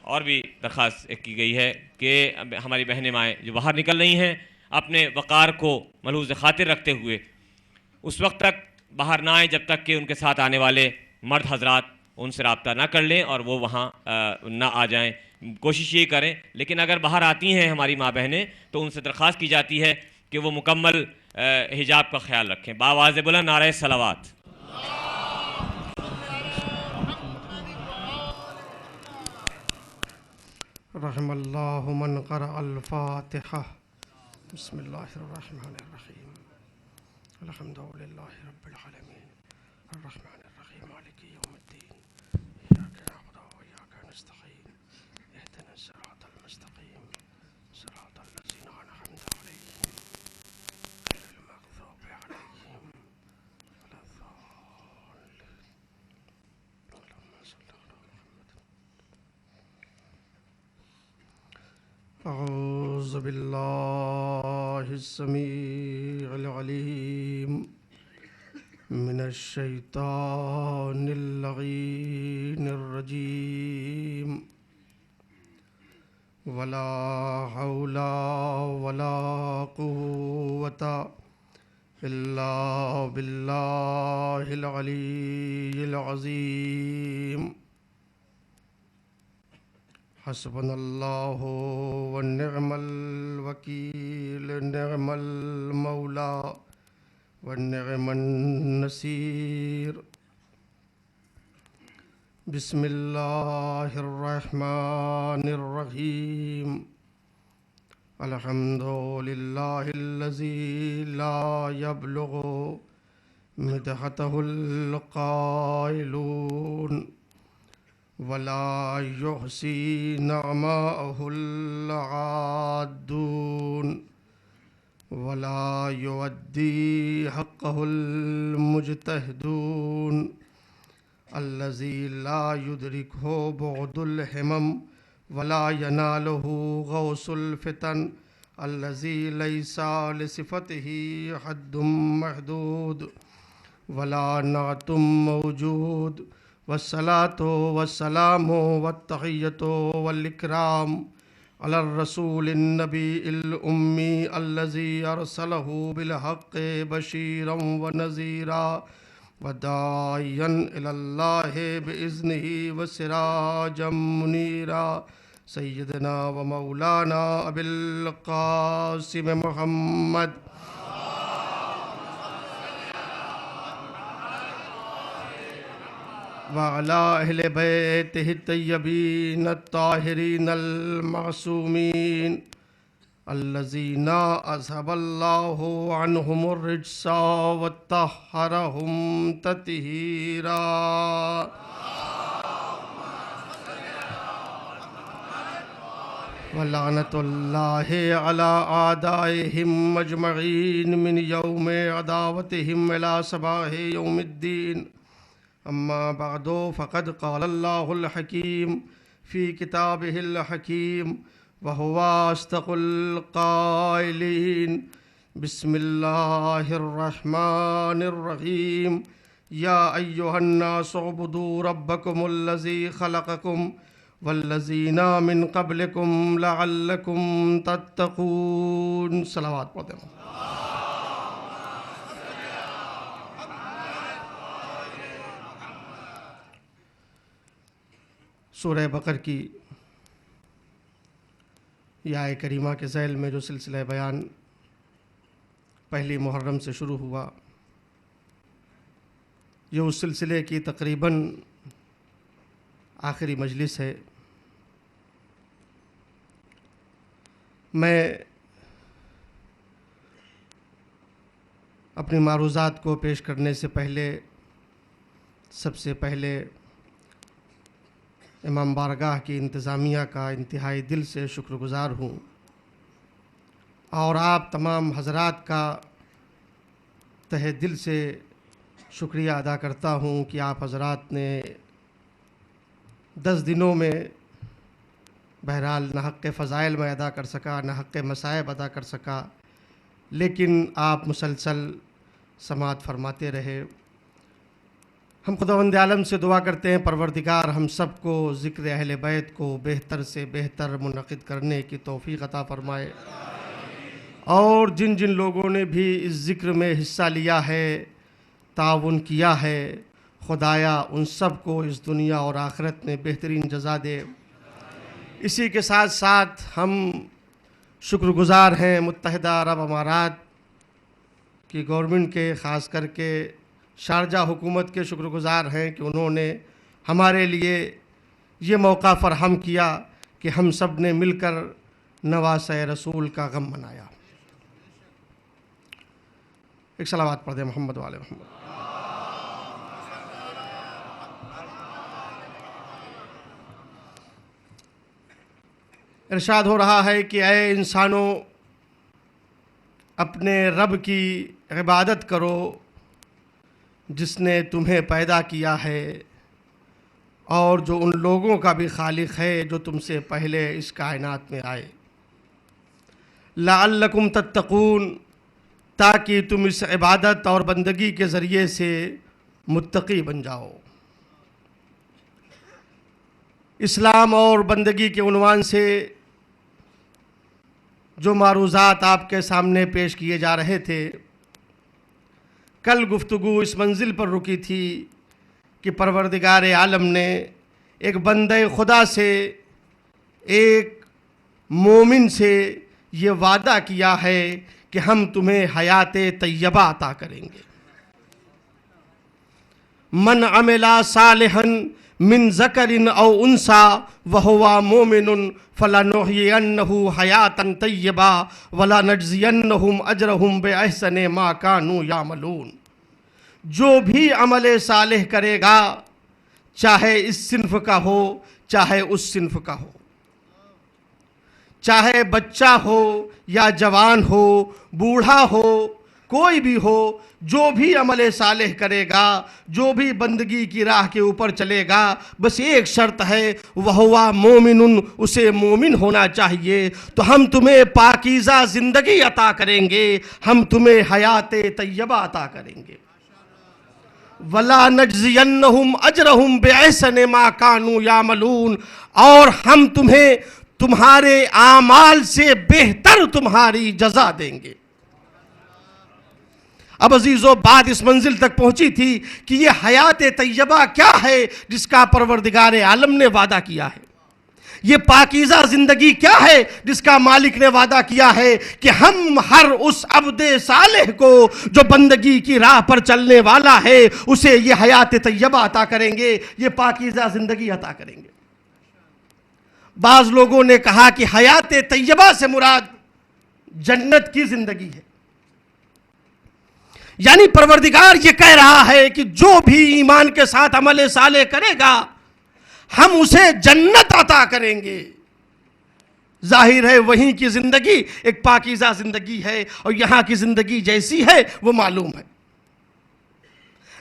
और भी दरख्वास्त की गई है कि हमारी बहनें माएँ जो बाहर निकल रही हैं अपने वक़ार को मलहूज़ ख़ातिर रखते हुए उस वक्त तक बाहर ना आए जब तक कि उनके साथ आने वाले मर्द हजरात उनसे रब्ता ना कर लें और वो वहाँ ना आ जाएं। कोशिश ये करें, लेकिन अगर बाहर आती हैं हमारी माँ बहनें तो उनसे दरख्वास्त की जाती है कि वो मुकम्मल हिजाब का ख्याल रखें। बावाज़ बुलंद नारे सलावात। रहमल्लाहु मन क़रा अल-फ़ातिहा। बिस्मिल्लाहिर्रहमानिर्रहीम। अल्हम्दुलिल्लाहि रब्बिल आलमीन अर्रहमानिर्रहीम मालिकि यौमिद्दीन इय्याका नअबुदु व इय्याका नस्तईन इहदिनस सिरातल मुस्तक़ीम सिरातल लज़ीना अनअमता अलैहिम गैरिल मग़ज़ूबि अलैहिम वलद्दाल्लीन। अल्लाहुम्मा सल्लि अला अऊज़ु बिल्लाहिस समीइल अलीम मिनश शैतानिर लईनिर रजीम। वला हौला वला कुव्वता इल्ला बिल्लाहिल अलीय्यिल अज़ीम। हस्बुनल्लाहु व निअमल वकील निअमल मौला व निअमन नसीर। बिस्मिल्लाहिर्रहमानिर्रहीम। अल्हम्दुलिल्लाहिल्लज़ी ला यब्लुगु मिदहतहुल क़ाइलून वला युहसी नअमाहुल आद्दून वला युअद्दी हक़्क़हुल मुज्तहिदून। अल्लज़ी ला युदरिकुहु बुअदुल हिमम वला यनालुहु गौसुल फितन। अल्लज़ी लैसा लिसिफ़तिही हद्दुम महदूद वला नातुम मौजूद। वस्सलातु वस्सलामु वत्तहिय्यतु वल इकराम अलर रसूलिन नबीइल उम्मी अल्लज़ी अरसलहु बिल हक़्क़ि बशीरन व नज़ीरा व दाइयन इलल्लाहि बिइज़्निही व सिराजम मुनीरा। सय्यदना व मौलाना अबिल क़ासिम मुहम्मद व अला अहले बैतिहि तय्यबीन अत्ताहिरीन अल-मासूमीन अल्लज़ीना अज़हबल्लाहु अन्हुमुर रिज्सा वत्तहहरहुम तत्हीरा। वलानतुल्लाहि अला आदाइहिम अजमईन मिन यौमि अदावतिहिम इला सबाहि यौमिद्दीन। अम्मा बअदु फ़क़द क़ालल्लाहुल हकीम फ़ी किताबिहिल हकीम व हुवा अस्दक़ुल क़ाइलीन। बिस्मिल्लाहिर्रहमानिर्रहीम। या अय्युहन्नासु उअ्बुदू रब्बकुमुल्लज़ी ख़लक़कुम वल्लज़ीना मिन क़ब्लिकुम लअल्लकुम तत्तक़ून। सलावत पढ़ते हैं। सूरह बकर की या आय करीमा के ज़ैल में जो सिलसिला बयान पहली मुहर्रम से शुरू हुआ, ये उस सिलसिले की तकरीबन आखिरी मजलिस है। मैं अपनी मारूज़ात को पेश करने से पहले सबसे पहले इमाम बारगाह की इंतज़ामिया का इंतहाई दिल से शुक्रगुज़ार हूँ और आप तमाम हज़रात का तहे दिल से शुक्रिया अदा करता हूँ कि आप हज़रात ने 10 दिनों में बहरहाल न हक़ फ़ज़ाइल में अदा कर सका, न हक़ मसाइब अदा कर सका, लेकिन आप मुसलसल समात फरमाते रहे। हम खुदावंद आलम से दुआ करते हैं परवरदिगार हम सबको ज़िक्र अहले बैत को बेहतर से बेहतर मुनक़िद करने की तौफ़ीक़ अता फ़रमाए, और जिन जिन लोगों ने भी इस ज़िक्र में हिस्सा लिया है, ताउन किया है, खुदाया उन सब को इस दुनिया और आखिरत में बेहतरीन जज़ा दे। इसी के साथ साथ हम शुक्रगुज़ार हैं मुत्तहिदा अरब अमारात की गवर्नमेंट के, ख़ास करके शारजा हुकूमत के शुक्रगुज़ार हैं कि उन्होंने हमारे लिए ये मौका फ़राहम किया कि हम सब ने मिलकर नवासे रसूल का गम मनाया। एक सलावत पढ़ दे मोहम्मद वाले मोहम्मद। इरशाद हो रहा है कि ऐ इंसानों, अपने रब की इबादत करो जिसने तुम्हें पैदा किया है और जो उन लोगों का भी खालिक है जो तुमसे पहले इस कायनात में आए। लअल्लकुम तत्तकून, ताकि तुम इस इबादत और बंदगी के ज़रिए से मुत्तकी बन जाओ। इस्लाम और बंदगी के उन्वान से जो मारूज़ात आपके सामने पेश किए जा रहे थे, कल गुफ्तगू इस मंजिल पर रुकी थी कि परवरदिगार आलम ने एक बंदे खुदा से, एक मोमिन से ये वादा किया है कि हम तुम्हें हयात तय्यबा अता करेंगे। मन अमिला सालिहन मिन ज़करिन औ उन्सा वहुवा मोमिनुन फलनुहयिन्नहु हयातन तय्यबा वला नजज़ियन्नहुम अजरहुम बिअहसनि मा कानू यामलून। जो भी अमल सालेह करेगा, चाहे इस सिन्फ का हो चाहे उस सिन्फ का हो, चाहे बच्चा हो या जवान हो, बूढ़ा हो, कोई भी हो, जो भी अमल सालेह करेगा, जो भी बंदगी की राह के ऊपर चलेगा, बस एक शर्त है, वह हुआ मोमिनुन, उसे मोमिन होना चाहिए। तो हम तुम्हें पाकीज़ा ज़िंदगी अता करेंगे, हम तुम्हें हयात तय्यबा अता करेंगे। वला नजज़ियन्नहुम अजरहुम बिअहसनि मा कानू यामलून, और हम तुम्हें तुम्हारे आमाल से बेहतर तुम्हारी जज़ा देंगे। अब अजीज़ों, बात इस मंजिल तक पहुंची थी कि ये हयात तय्यबा क्या है जिसका परवरदिगार आलम ने वादा किया है। ये पाकीज़ा ज़िंदगी क्या है जिसका मालिक ने वादा किया है कि हम हर उस अब्दे सालेह को जो बंदगी की राह पर चलने वाला है उसे ये हयात तय्यबा अता करेंगे, ये पाकीज़ा ज़िंदगी अता करेंगे। बाज़ लोगों ने कहा कि हयात तय्यबा से मुराद जन्नत की ज़िंदगी है, यानी परवरदिगार ये कह रहा है कि जो भी ईमान के साथ अमल सालेह करेगा हम उसे जन्नत अता करेंगे। जाहिर है वहीं की ज़िंदगी एक पाकीज़ा ज़िंदगी है और यहाँ की ज़िंदगी जैसी है वो मालूम है।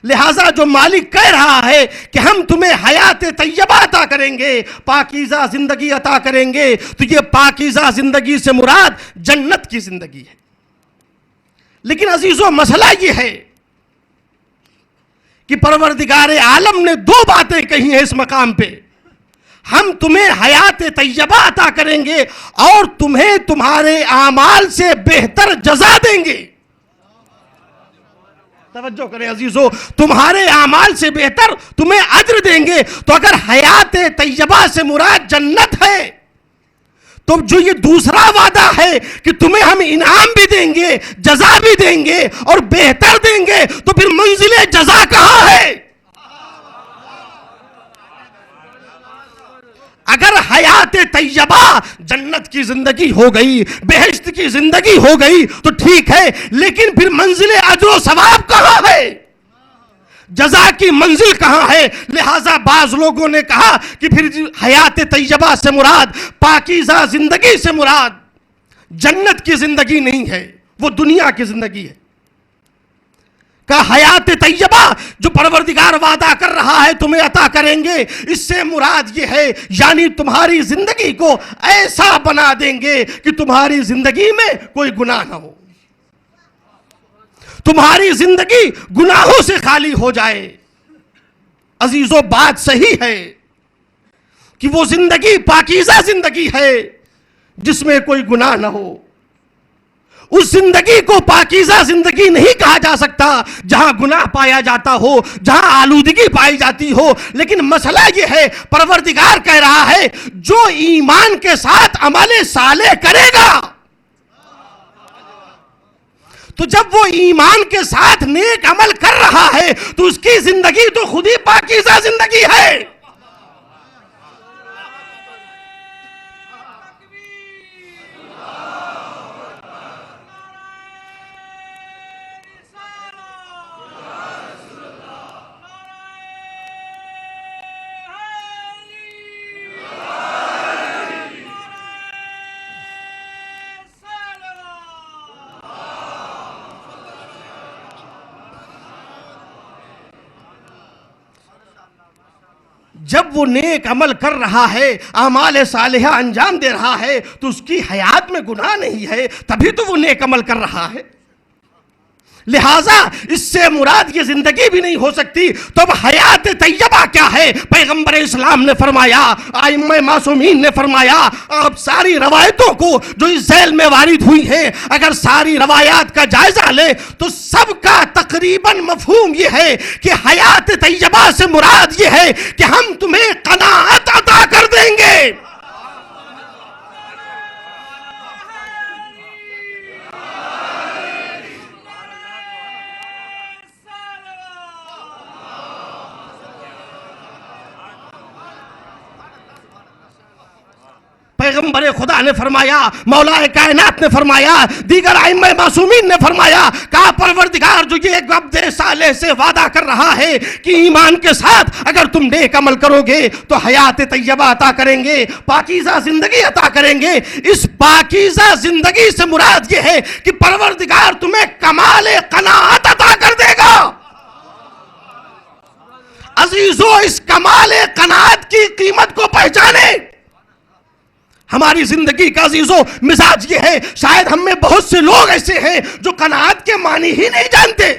लिहाजा जो मालिक कह रहा है कि हम तुम्हें हयात तय्यबा अता करेंगे, पाकीज़ा ज़िंदगी अता करेंगे, तो ये पाकीज़ा ज़िंदगी से मुराद जन्नत की ज़िंदगी है। लेकिन अजीज़ों, मसला ये है कि परवरदिगार आलम ने दो बातें कही हैं इस मकाम पे। हम तुम्हें हयात तय्यबा अता करेंगे और तुम्हें तुम्हारे आमाल से बेहतर जज़ा देंगे। तवज्जो करें अजीज़ों, तुम्हारे आमाल से बेहतर तुम्हें अज्र देंगे। तो अगर हयात तय्यबा से मुराद जन्नत है, तो जो ये दूसरा वादा है कि तुम्हें हम इनाम भी देंगे, जज़ा भी देंगे और बेहतर देंगे, तो फिर मंजिले जज़ा कहाँ है? अगर हयात तय्यबा जन्नत की जिंदगी हो गई, बेहश्त की जिंदगी हो गई तो ठीक है, लेकिन फिर मंजिले अजर सवाब कहाँ है? जज़ा की मंजिल कहाँ है? लिहाजा बाज लोगों ने कहा कि फिर हयात तय्यबा से मुराद, पाकीज़ा जिंदगी से मुराद जन्नत की जिंदगी नहीं है, वो दुनिया की जिंदगी है। का हयात तय्यबा जो परवरदिगार वादा कर रहा है तुम्हें अता करेंगे, इससे मुराद ये है यानी तुम्हारी जिंदगी को ऐसा बना देंगे कि तुम्हारी जिंदगी में कोई गुनाह ना हो, तुम्हारी जिंदगी गुनाहों से खाली हो जाए। अजीजों, बात सही है कि वो जिंदगी पाकीज़ा जिंदगी है जिसमें कोई गुनाह ना हो। उस जिंदगी को पाकीज़ा जिंदगी नहीं कहा जा सकता जहां गुनाह पाया जाता हो, जहां आलूदगी पाई जाती हो। लेकिन मसला यह है, परवरदिगार कह रहा है जो ईमान के साथ अमल साले करेगा, तो जब वो ईमान के साथ नेक अमल कर रहा है तो उसकी जिंदगी तो खुद ही पाकीज़ा जिंदगी है। जब वो नेक अमल कर रहा है, आमाल सालिहा अंजाम दे रहा है, तो उसकी हयात में गुनाह नहीं है, तभी तो वो नेक अमल कर रहा है। लिहाजा इससे मुराद ये जिंदगी भी नहीं हो सकती। तो अब हयात तैयबा क्या है? पैगंबर इस्लाम ने फरमाया, आइम्मा मासूमीन ने फरमाया, आप सारी रवायतों को जो इस झैल में वारिद हुई है, अगर सारी रवायात का जायजा ले तो सबका तकरीबन मफहूम ये है कि हयात तैयबा से मुराद ये है कि हम तुम्हें कनाअत अता कर देंगे। पैगंबर खुदा ने फरमाया, मौलाए कायनात ने फरमाया, दीगर आइम्मा मासूमीन ने फरमाया, कहा परवरदिगार जो ये अब्दे साले से वादा कर रहा है कि ईमान के साथ अगर तुम नेक अमल करोगे तो हयात तैयबा अता करेंगे, पाकीज़ा जिंदगी अता करेंगे। इस पाकीज़ा जिंदगी से मुराद ये है कि परवरदिगार तुम्हें कमाल कनाअत अता कर देगा। अजीजों, इस कमाल कनाअत की कीमत को पहचाने। हमारी जिंदगी का अजीजों मिजाज ये है, शायद हम में बहुत से लोग ऐसे हैं जो कनाअत के मानी ही नहीं जानते।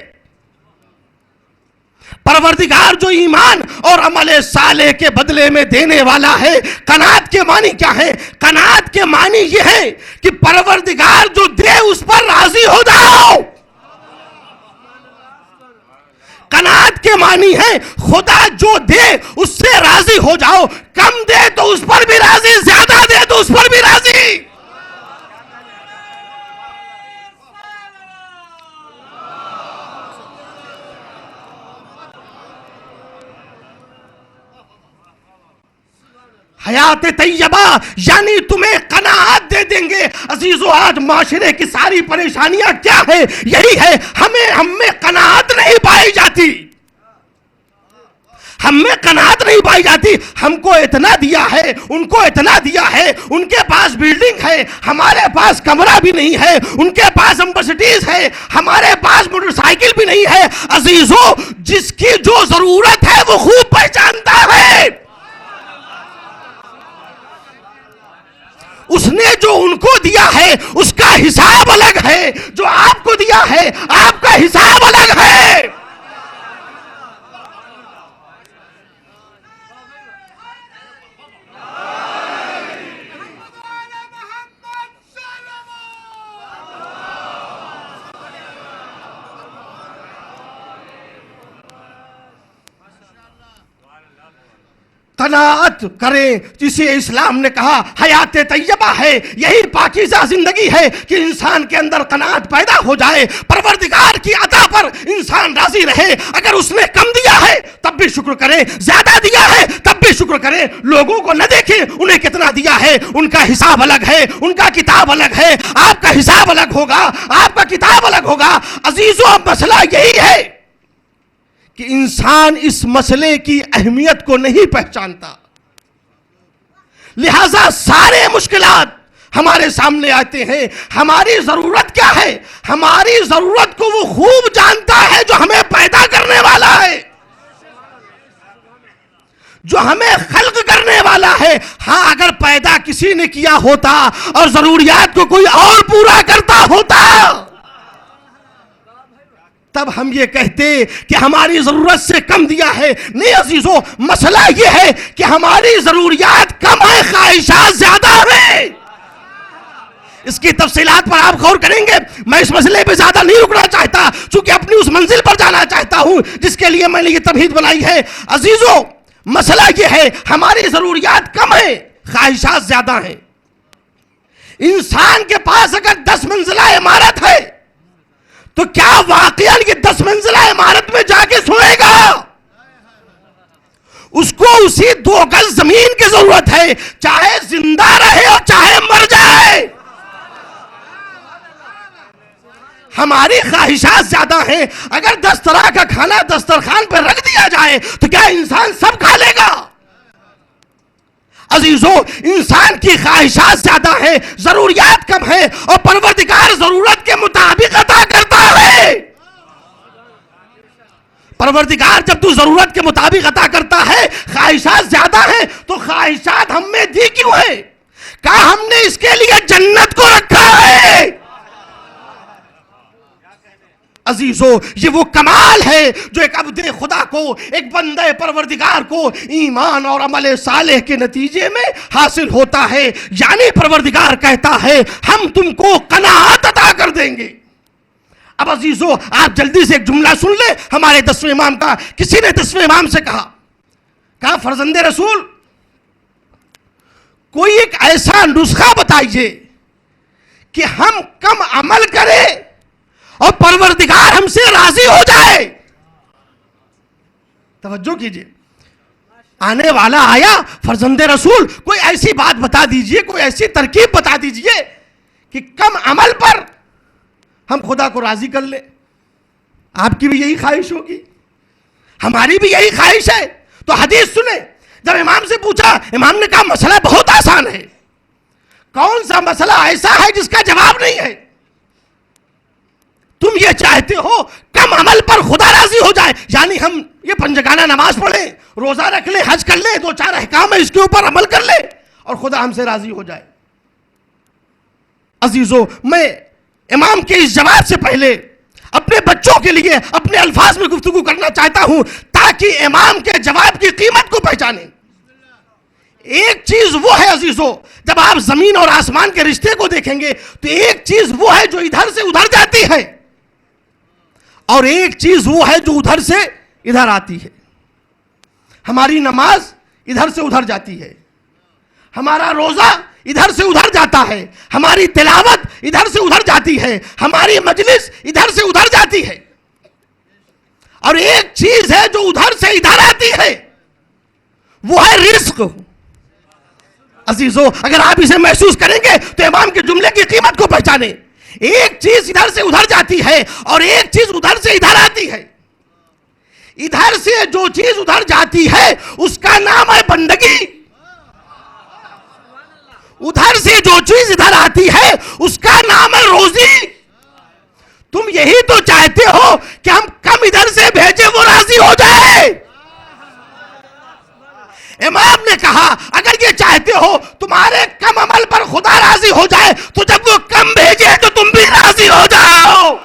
परवरदिगार जो ईमान और अमल साले के बदले में देने वाला है, कनाअत के मानी क्या है? कनाअत के मानी ये है कि परवरदिगार जो दे उस पर राजी हो जाओ। कनाअत के मानी है खुदा जो दे उससे राजी हो जाओ, कम दे तो उस पर भी राजी, ज्यादा दे तो उस पर भी राजी। हयात तैयबा यानी तुम्हें कनाअत दे देंगे। अजीजों, आज माशरे की सारी परेशानियां क्या है? यही है, हमें कनाअत नहीं पाई जाती, हमें कनाअत नहीं पाई जाती। हमको इतना दिया है, उनको इतना दिया है, उनके पास बिल्डिंग है, हमारे पास कमरा भी नहीं है, उनके पास एम्बेसडीज है, हमारे पास मोटरसाइकिल भी नहीं है। अजीजों, जिसकी जो जरूरत है वो खूब पहचानता है। उसने जो उनको दिया है उसका हिसाब अलग है, जो आपको दिया है आपका हिसाब अलग है। कनाअत करें, जिसे इस्लाम ने कहा हयात तैयबा है। यही पाकीज़ा जिंदगी है कि इंसान के अंदर कनाअत पैदा हो जाए, परवरदिगार की अता पर इंसान राजी रहे। अगर उसने कम दिया है तब भी शुक्र करे, ज्यादा दिया है तब भी शुक्र करे। लोगों को न देखें उन्हें कितना दिया है, उनका हिसाब अलग है, उनका किताब अलग है। आपका हिसाब अलग होगा, आपका किताब अलग होगा। अजीजों, मसला यही है कि इंसान इस मसले की अहमियत को नहीं पहचानता, लिहाजा सारे मुश्किलात हमारे सामने आते हैं। हमारी जरूरत क्या है? हमारी जरूरत को वो खूब जानता है जो हमें पैदा करने वाला है, जो हमें खल्क करने वाला है। हाँ, अगर पैदा किसी ने किया होता और जरूरियात को कोई और पूरा करता होता तब हम ये कहते कि हमारी ज़रूरत से कम दिया है। नहीं अजीज़ों, मसला ये है कि हमारी ज़रूरियात कम है, ख्वाहिशात ज़्यादा है। इसकी तफसीलात पर आप गौर करेंगे। मैं इस मसले पे ज़्यादा नहीं रुकना चाहता, चूंकि अपनी उस मंजिल पर जाना चाहता हूं जिसके लिए मैंने ये तमहीद बनाई है। अजीज़ों, मसला ये है, हमारी ज़रूरियात कम है, ख्वाहिशात ज़्यादा हैं। इंसान के पास अगर 10 मंजिला इमारत है तो क्या वाकई ये 10 मंजिला इमारत में जाके सोएगा? उसको उसी 2 गज जमीन की जरूरत है, चाहे जिंदा रहे और चाहे मर जाए। हमारी ख्वाहिशात ज्यादा हैं। अगर 10 तरह का खाना दस्तरखान पर रख दिया जाए तो क्या इंसान सब खा लेगा? अजीजों, इंसान की ख्वाहिशात ज्यादा है, जरूरियात कम है, और परवरदिगार जरूरत के मुताबिक अता करता है। परवरदिगार जब तू जरूरत के मुताबिक अता करता है, ख्वाहिशात ज्यादा है, तो ख्वाहिशात हम में दी क्यों है? क्या हमने इसके लिए जन्नत को रखा है? अजीजों, ये वो कमाल है जो एक अब्दे खुदा को, एक बंदे परवरदिगार को ईमान और अमल सालेह के नतीजे में हासिल होता है। यानी परवरदिगार कहता है हम तुमको कनाअत अता कर देंगे। अब अजीजों, आप जल्दी से एक जुमला सुन ले हमारे 10वें इमाम का। किसी ने 10वें इमाम से कहा फर्जंदे रसूल, कोई एक ऐसा नुस्खा बताइए कि हम कम अमल करें और परवरदिगार हमसे राजी हो जाए। तवज्जो कीजिए, आने वाला आया, फर्जंदे रसूल कोई ऐसी बात बता दीजिए, कोई ऐसी तरकीब बता दीजिए कि कम अमल पर हम खुदा को राजी कर ले। आपकी भी यही ख्वाहिश होगी, हमारी भी यही ख्वाहिश है। तो हदीस सुने, जब इमाम से पूछा, इमाम ने कहा मसला बहुत आसान है। कौन सा मसला ऐसा है जिसका जवाब नहीं है? तुम ये चाहते हो कम अमल पर खुदा राजी हो जाए, यानी हम ये पंजगाना नमाज पढ़े, रोजा रख ले, हज कर ले, 2-4 अहकाम है इसके ऊपर अमल कर ले और खुदा हमसे राजी हो जाए। अजीजों, मैं इमाम के इस जवाब से पहले अपने बच्चों के लिए अपने अल्फाज में गुफ्तगू करना चाहता हूं ताकि इमाम के जवाब की कीमत को पहचाने। एक चीज वो है अजीजों, जब आप जमीन और आसमान के रिश्ते को देखेंगे तो एक चीज वो है जो इधर से उधर जाती है और एक चीज वो है जो उधर से इधर आती है। हमारी नमाज इधर से उधर जाती है, हमारा रोजा इधर से उधर जाता है, हमारी तिलावत इधर से उधर जाती है, हमारी मजलिस इधर से उधर जाती है। और एक चीज है जो उधर से इधर आती है, वो है रिस्क। अजीजों, अगर आप इसे महसूस करेंगे तो इमाम के जुमले की कीमत को पहचाने। एक चीज इधर से उधर जाती है और एक चीज उधर से इधर आती है। इधर से जो चीज उधर जाती है उसका नाम है बंदगी, उधर से जो चीज इधर आती है उसका नाम है रोजी। तुम यही तो चाहते हो कि हम कम इधर से भेजे, वो राजी हो जाए। इमाम ने कहा अगर ये चाहते हो तुम्हारे कम अमल पर खुदा राजी हो जाए तो जब वो कम भेजे तो तुम भी राजी हो जाओ।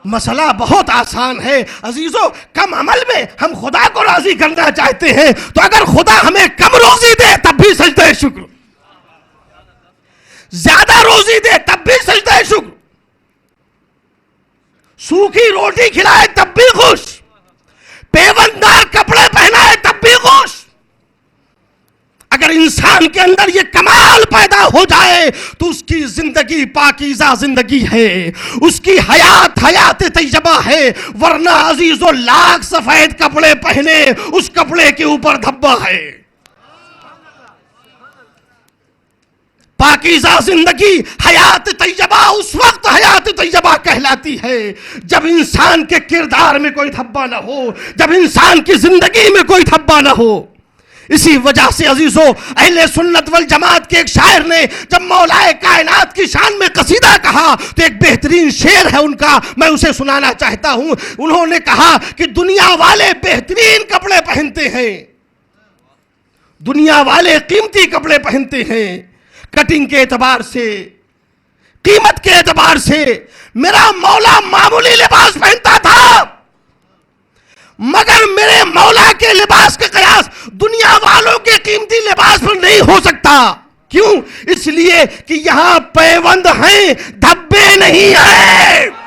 मसला बहुत आसान है अजीजों। कम अमल में हम खुदा को राजी करना चाहते हैं तो अगर खुदा हमें कम रोजी दे तब भी सजदे शुक्र, ज्यादा रोजी दे तब भी सजदे शुक्र, सूखी रोटी खिलाए तब भी खुश, पेवंदार कपड़े पहनाए तब भी खुश। अगर इंसान के अंदर ये कमाल पैदा हो जाए तो उसकी जिंदगी पाकीज़ा जिंदगी है, उसकी हयात तैयबा है। वरना अजीजों, लाख सफेद कपड़े पहने उस कपड़े के ऊपर धब्बा है। पाकीज़ा जिंदगी हयात तैयबा उस वक्त हयात तैयबा कहलाती है जब इंसान के किरदार में कोई धब्बा ना हो, जब इंसान की जिंदगी में कोई धब्बा ना हो। इसी वजह से अजीजों, अहले सुन्नत वल जमात के एक शायर ने जब मौलाए कायनात की शान में कसीदा कहा तो एक बेहतरीन शेर है उनका, मैं उसे सुनाना चाहता हूं। उन्होंने कहा कि दुनिया वाले बेहतरीन कपड़े पहनते हैं, दुनिया वाले कीमती कपड़े पहनते हैं, कटिंग के एतबार से, कीमत के एतबार से मेरा मौला मामूली लिबास पहनता था, मगर मेरे मौला के लिबास का कयास दुनिया वालों के कीमती लिबास पर नहीं हो सकता। क्यों? इसलिए कि यहां पैबंद हैं, धब्बे नहीं हैं।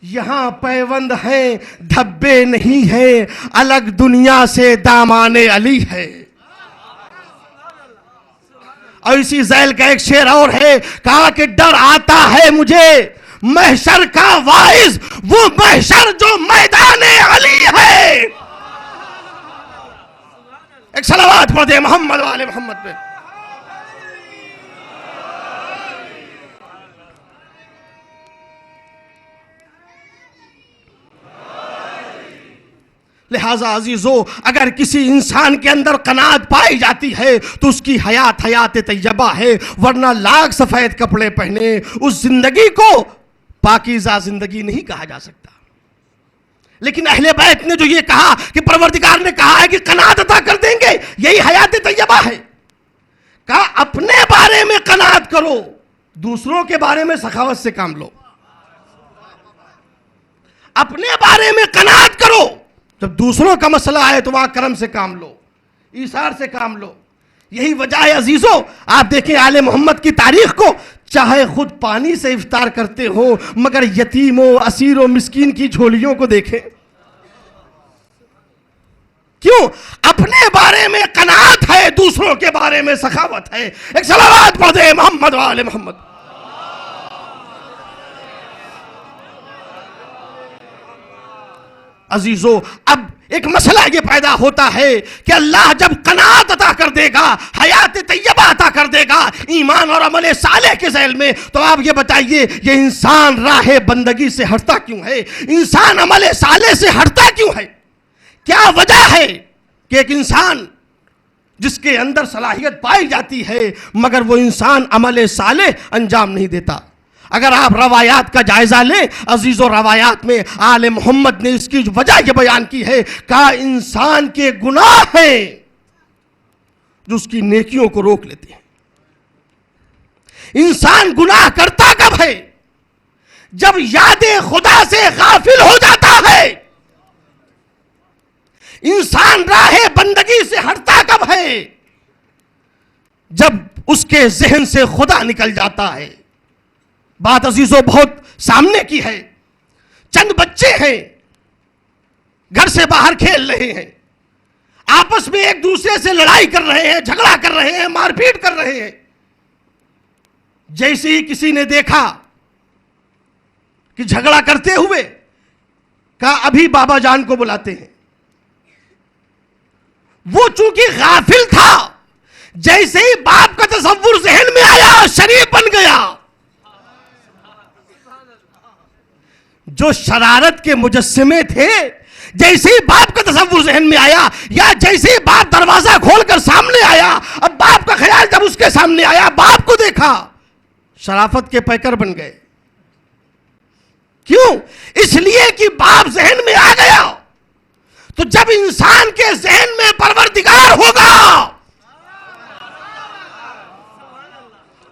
यहां पैबंद हैं, धब्बे नहीं है, अलग दुनिया से दामाने अली है। और इसी जैल का एक शेर और है, कहा कि डर आता है मुझे महशर का वाइज, वो महशर जो मैदाने अली है। एक सलावत पढ़ दे मोहम्मद वाले मोहम्मद पे। लिहाजा अजीजों, अगर किसी इंसान के अंदर कनात पाई जाती है तो उसकी हयात हयात तैयबा है, वरना लाख सफेद कपड़े पहने उस जिंदगी को पाकीज़ा जिंदगी नहीं कहा जा सकता। लेकिन अहले बैत ने जो ये कहा कि परवरदिगार ने कहा है कि कनात अता कर देंगे, यही हयात तैयबा है। कहा अपने बारे में कनात करो, दूसरों के बारे में सखावत से काम लो। अपने बारे में कनात करो, जब दूसरों का मसला है तो वहां करम से काम लो, ईसार से काम लो। यही वजह है अजीजों, आप देखें आले मोहम्मद की तारीख को, चाहे खुद पानी से इफ्तार करते हो मगर यतीमों, असीरों, मिस्कीन की झोलियों को देखें। क्यों? अपने बारे में कनात है, दूसरों के बारे में सखावत है। एक सलावत पढ़ दे मोहम्मद वाले मोहम्मद। अजीजों, अब एक मसला ये पैदा होता है कि अल्लाह जब कनात अता कर देगा, हयात तैयबा अता कर देगा ईमान और अमल सालेह के ज़ैल में, तो आप ये बताइए ये इंसान राह बंदगी से हटता क्यों है? इंसान अमल सालेह से हटता क्यों है? क्या वजह है कि एक इंसान जिसके अंदर सलाहियत पाई जाती है मगर वो इंसान अमल सालेह अंजाम नहीं देता? अगर आप रवायात का जायजा लें अजीज़ों, रवायात में आले मोहम्मद ने इसकी वजह ये बयान की है, कहा इंसान के गुनाह हैं जो उसकी नेकियों को रोक लेते हैं। इंसान गुनाह करता कब है? जब यादे खुदा से गाफिल हो जाता है। इंसान राह बंदगी से हटता कब है? जब उसके जहन से खुदा निकल जाता है। बात अजीजों बहुत सामने की है। चंद बच्चे हैं, घर से बाहर खेल रहे हैं, आपस में एक दूसरे से लड़ाई कर रहे हैं, झगड़ा कर रहे हैं, मारपीट कर रहे हैं। जैसे ही किसी ने देखा कि झगड़ा करते हुए, कहा अभी बाबा जान को बुलाते हैं। वो चूंकि गाफिल था, जैसे ही बाप का तसव्वुर जहन में आया शरीफ बन गया। जो शरारत के मुजस्सिमे थे, जैसे ही बाप का तसव्वुर जहन में आया या जैसे ही बाप दरवाजा खोलकर सामने आया, अब बाप का ख्याल जब उसके सामने आया, बाप को देखा, शराफत के पैकर बन गए। क्यों? इसलिए कि बाप जहन में आ गया। तो जब इंसान के जहन में परवरदिगार होगा,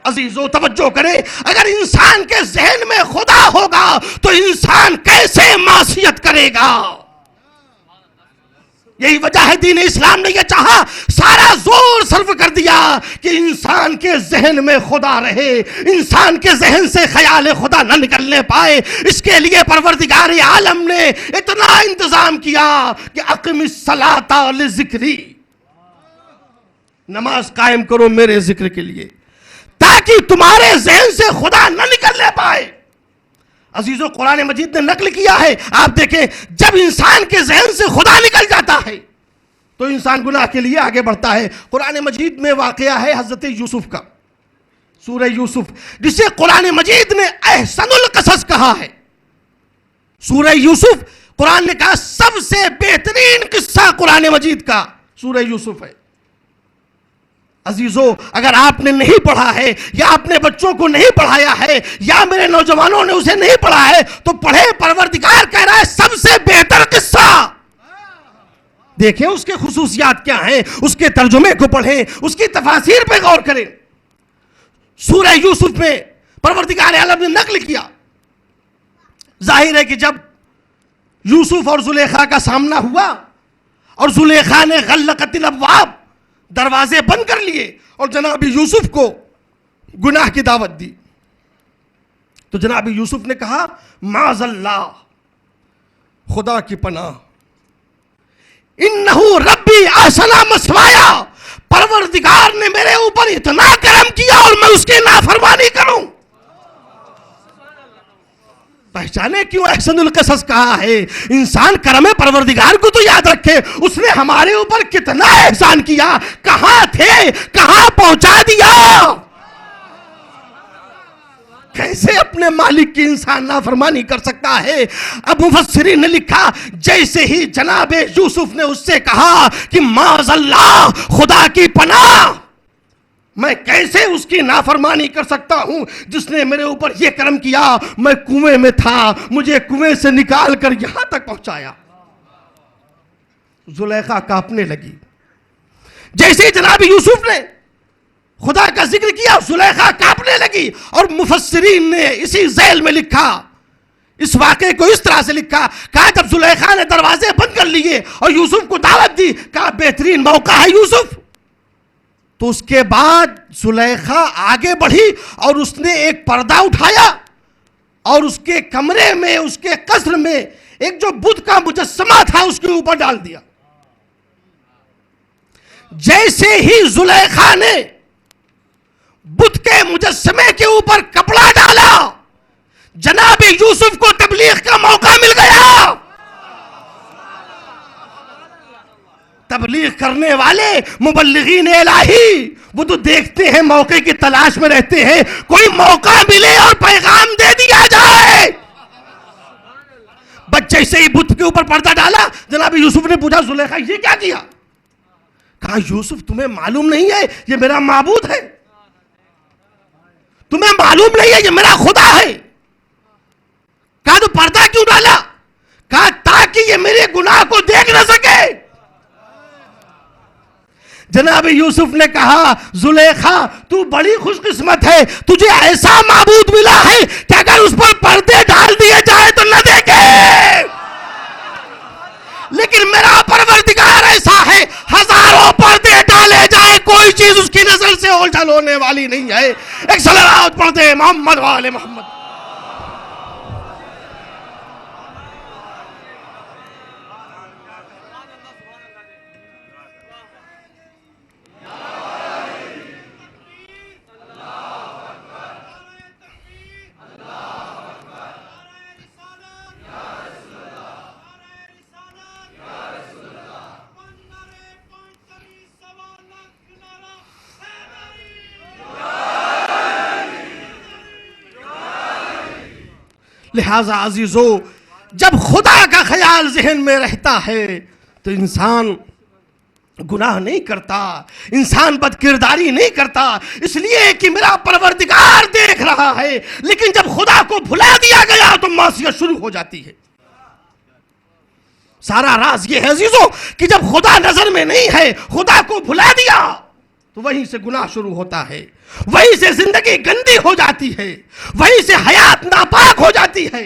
अजीजों तवज्जो करें, अगर इंसान के जहन में खुदा होगा तो इंसान कैसे मासियत करेगा? यही वजह है दीन इस्लाम ने यह चाहा, सारा जोर सर्फ कर दिया कि इंसान के जहन में खुदा रहे, इंसान के जहन से ख्याल खुदा न निकलने पाए। इसके लिए परवरदिगार आलम ने इतना इंतजाम किया कि अक़िमिस सलाता लिज़िक्री, नमाज कायम करो मेरे जिक्र के लिए, ताकि तुम्हारे जहन से खुदा न निकलने पाए। अजीजों, कुरान मजीद ने नकल किया है, आप देखें, जब इंसान के जहन से खुदा निकल जाता है तो इंसान गुनाह के लिए आगे बढ़ता है। कुरान मजीद में वाकया है हजरत यूसुफ का, सूरह यूसुफ, जिसे कुरान मजीद ने अहसनुल कसस कहा है। सूरह यूसुफ कुरान ने कहा सबसे बेहतरीन किस्सा कुरान मजीद का सूरह यूसुफ है। अजीजों, अगर आपने नहीं पढ़ा है या अपने बच्चों को नहीं पढ़ाया है या मेरे नौजवानों ने उसे नहीं पढ़ा है तो पढ़े। परवरदिगार कह रहा है सबसे बेहतर किस्सा। देखें उसके खुसूसियात क्या हैं, उसके तर्जुमे को पढ़ें, उसकी तफासीर पे गौर करें। सूरह यूसुफ में परवरदिगार आलम ने नकल किया। जाहिर है कि जब यूसुफ और जुलेखा का सामना हुआ और जुलेखा ने गल्लकतिल अब्वाब, दरवाजे बंद कर लिए और जनाब यूसुफ को गुनाह की दावत दी, तो जनाब यूसुफ ने कहा माज़ल्लाह, खुदा की पनाह, इन्नहु रब्बी आसना मसवाया, परवरदिगार ने मेरे ऊपर इतना करम किया और मैं उसकी नाफरमानी करूं। पहचाने क्यों अहसनुल कसस कहा है। इंसान करम परवरदिगार को तो याद रखे, उसने हमारे ऊपर कितना एहसान किया, कहां थे, कहां पहुंचा दिया। कैसे अपने मालिक की इंसान नाफरमानी कर सकता है। अब मुफस्सिरीन ने लिखा जैसे ही जनाब यूसुफ ने उससे कहा कि माज़ल्लाह, खुदा की पनाह, मैं कैसे उसकी नाफरमानी कर सकता हूं जिसने मेरे ऊपर यह कर्म किया। मैं कुएं में था, मुझे कुएं से निकाल कर यहां तक पहुंचाया। जुलेखा कांपने लगी। जैसे ही जनाब यूसुफ ने खुदा का जिक्र किया, जुलेखा कांपने लगी। और मुफस्सिरीन ने इसी ज़ैल में लिखा, इस वाक़े को इस तरह से लिखा, कहा जब जुलेखा ने दरवाजे बंद कर लिए और यूसुफ को दावत दी, कहा बेहतरीन मौका है यूसुफ। तो उसके बाद जुलेखा आगे बढ़ी और उसने एक पर्दा उठाया और उसके कमरे में, उसके कसर में एक जो बुत का मुजस्समा था उसके ऊपर डाल दिया। जैसे ही जुलेखा ने बुत के मुजस्समे के ऊपर कपड़ा डाला, जनाब यूसुफ को तबलीग का मौका मिल गया। तबलीग करने वाले मुबल्लिगीन इलाही वो तो देखते हैं, मौके की तलाश में रहते हैं, कोई मौका मिले और पैगाम दे दिया जाए। बच्चे से ही बुत के ऊपर पर्दा डाला। जनाब यूसुफ ने पूछा जुलेखा ये क्या किया। कहा यूसुफ तुम्हें मालूम नहीं है ये मेरा माबूद है, तुम्हें मालूम नहीं है ये मेरा खुदा है। कहा तो पर्दा क्यों डाला। कहा ताकि ये मेरे गुनाह को देख न सके। जनाब यूसुफ ने कहा जुलेखा तू बड़ी खुशकिस्मत है, तुझे ऐसा माबूद मिला है कि अगर उस पर पर्दे डाल दिए जाए तो न देखे। लेकिन मेरा परवरदिगार ऐसा है, हजारों पर्दे डाले जाए कोई चीज उसकी नजर से ओझल होने वाली नहीं है। एक सलावत पढ़ते मोहम्मद वाले मोहम्मद। लिहाजा अजीजों, जब खुदा का ख्याल जहन में रहता है तो इंसान गुनाह नहीं करता, इंसान बदकिरदारी नहीं करता, इसलिए कि मेरा परवरदिगार देख रहा है। लेकिन जब खुदा को भुला दिया गया तो मासियत शुरू हो जाती है। सारा राज ये है अजीजों कि जब खुदा नजर में नहीं है, खुदा को भुला दिया तो वहीं से गुनाह शुरू होता है, वहीं से जिंदगी गंदी हो जाती है, वहीं से हयात नापाक हो जाती है।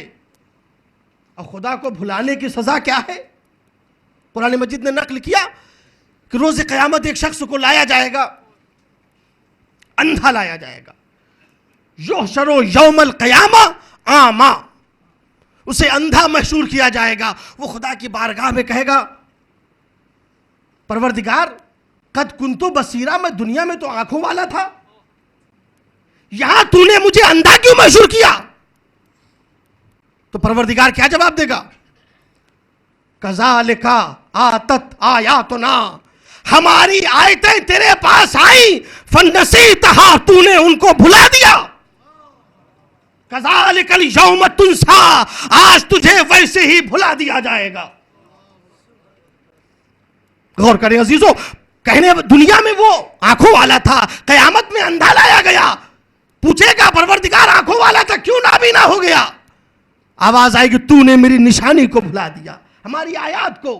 और खुदा को भुलाने की सजा क्या है। कुरान मजीद ने नकल किया कि रोज़ क़यामत एक शख्स को लाया जाएगा, अंधा लाया जाएगा। युहशरो यौमल क़यामा आमा, उसे अंधा महशूर किया जाएगा। वो खुदा की बारगाह में कहेगा परवरदिगार कद कुंतु बसीरा, मैं दुनिया में तो आंखों वाला था, यहां तूने मुझे अंधा क्यों मशहूर किया? तो परवरदिगार क्या जवाब देगा? कज़ालिका आतत आयातुना, हमारी आयतें तेरे पास आई, फनसीतहा, तूने उनको भुला दिया। कज़ालिकल यौम तुनसा, आज तुझे वैसे ही भुला दिया जाएगा। गौर करें अजीजों, कहने दुनिया में वो आंखों वाला था, कयामत में अंधा लाया गया। पूछेगा परवरदिगार आंखों वाला था क्यों नाबीना हो गया? आवाज आएगी तूने मेरी निशानी को भुला दिया, हमारी आयात को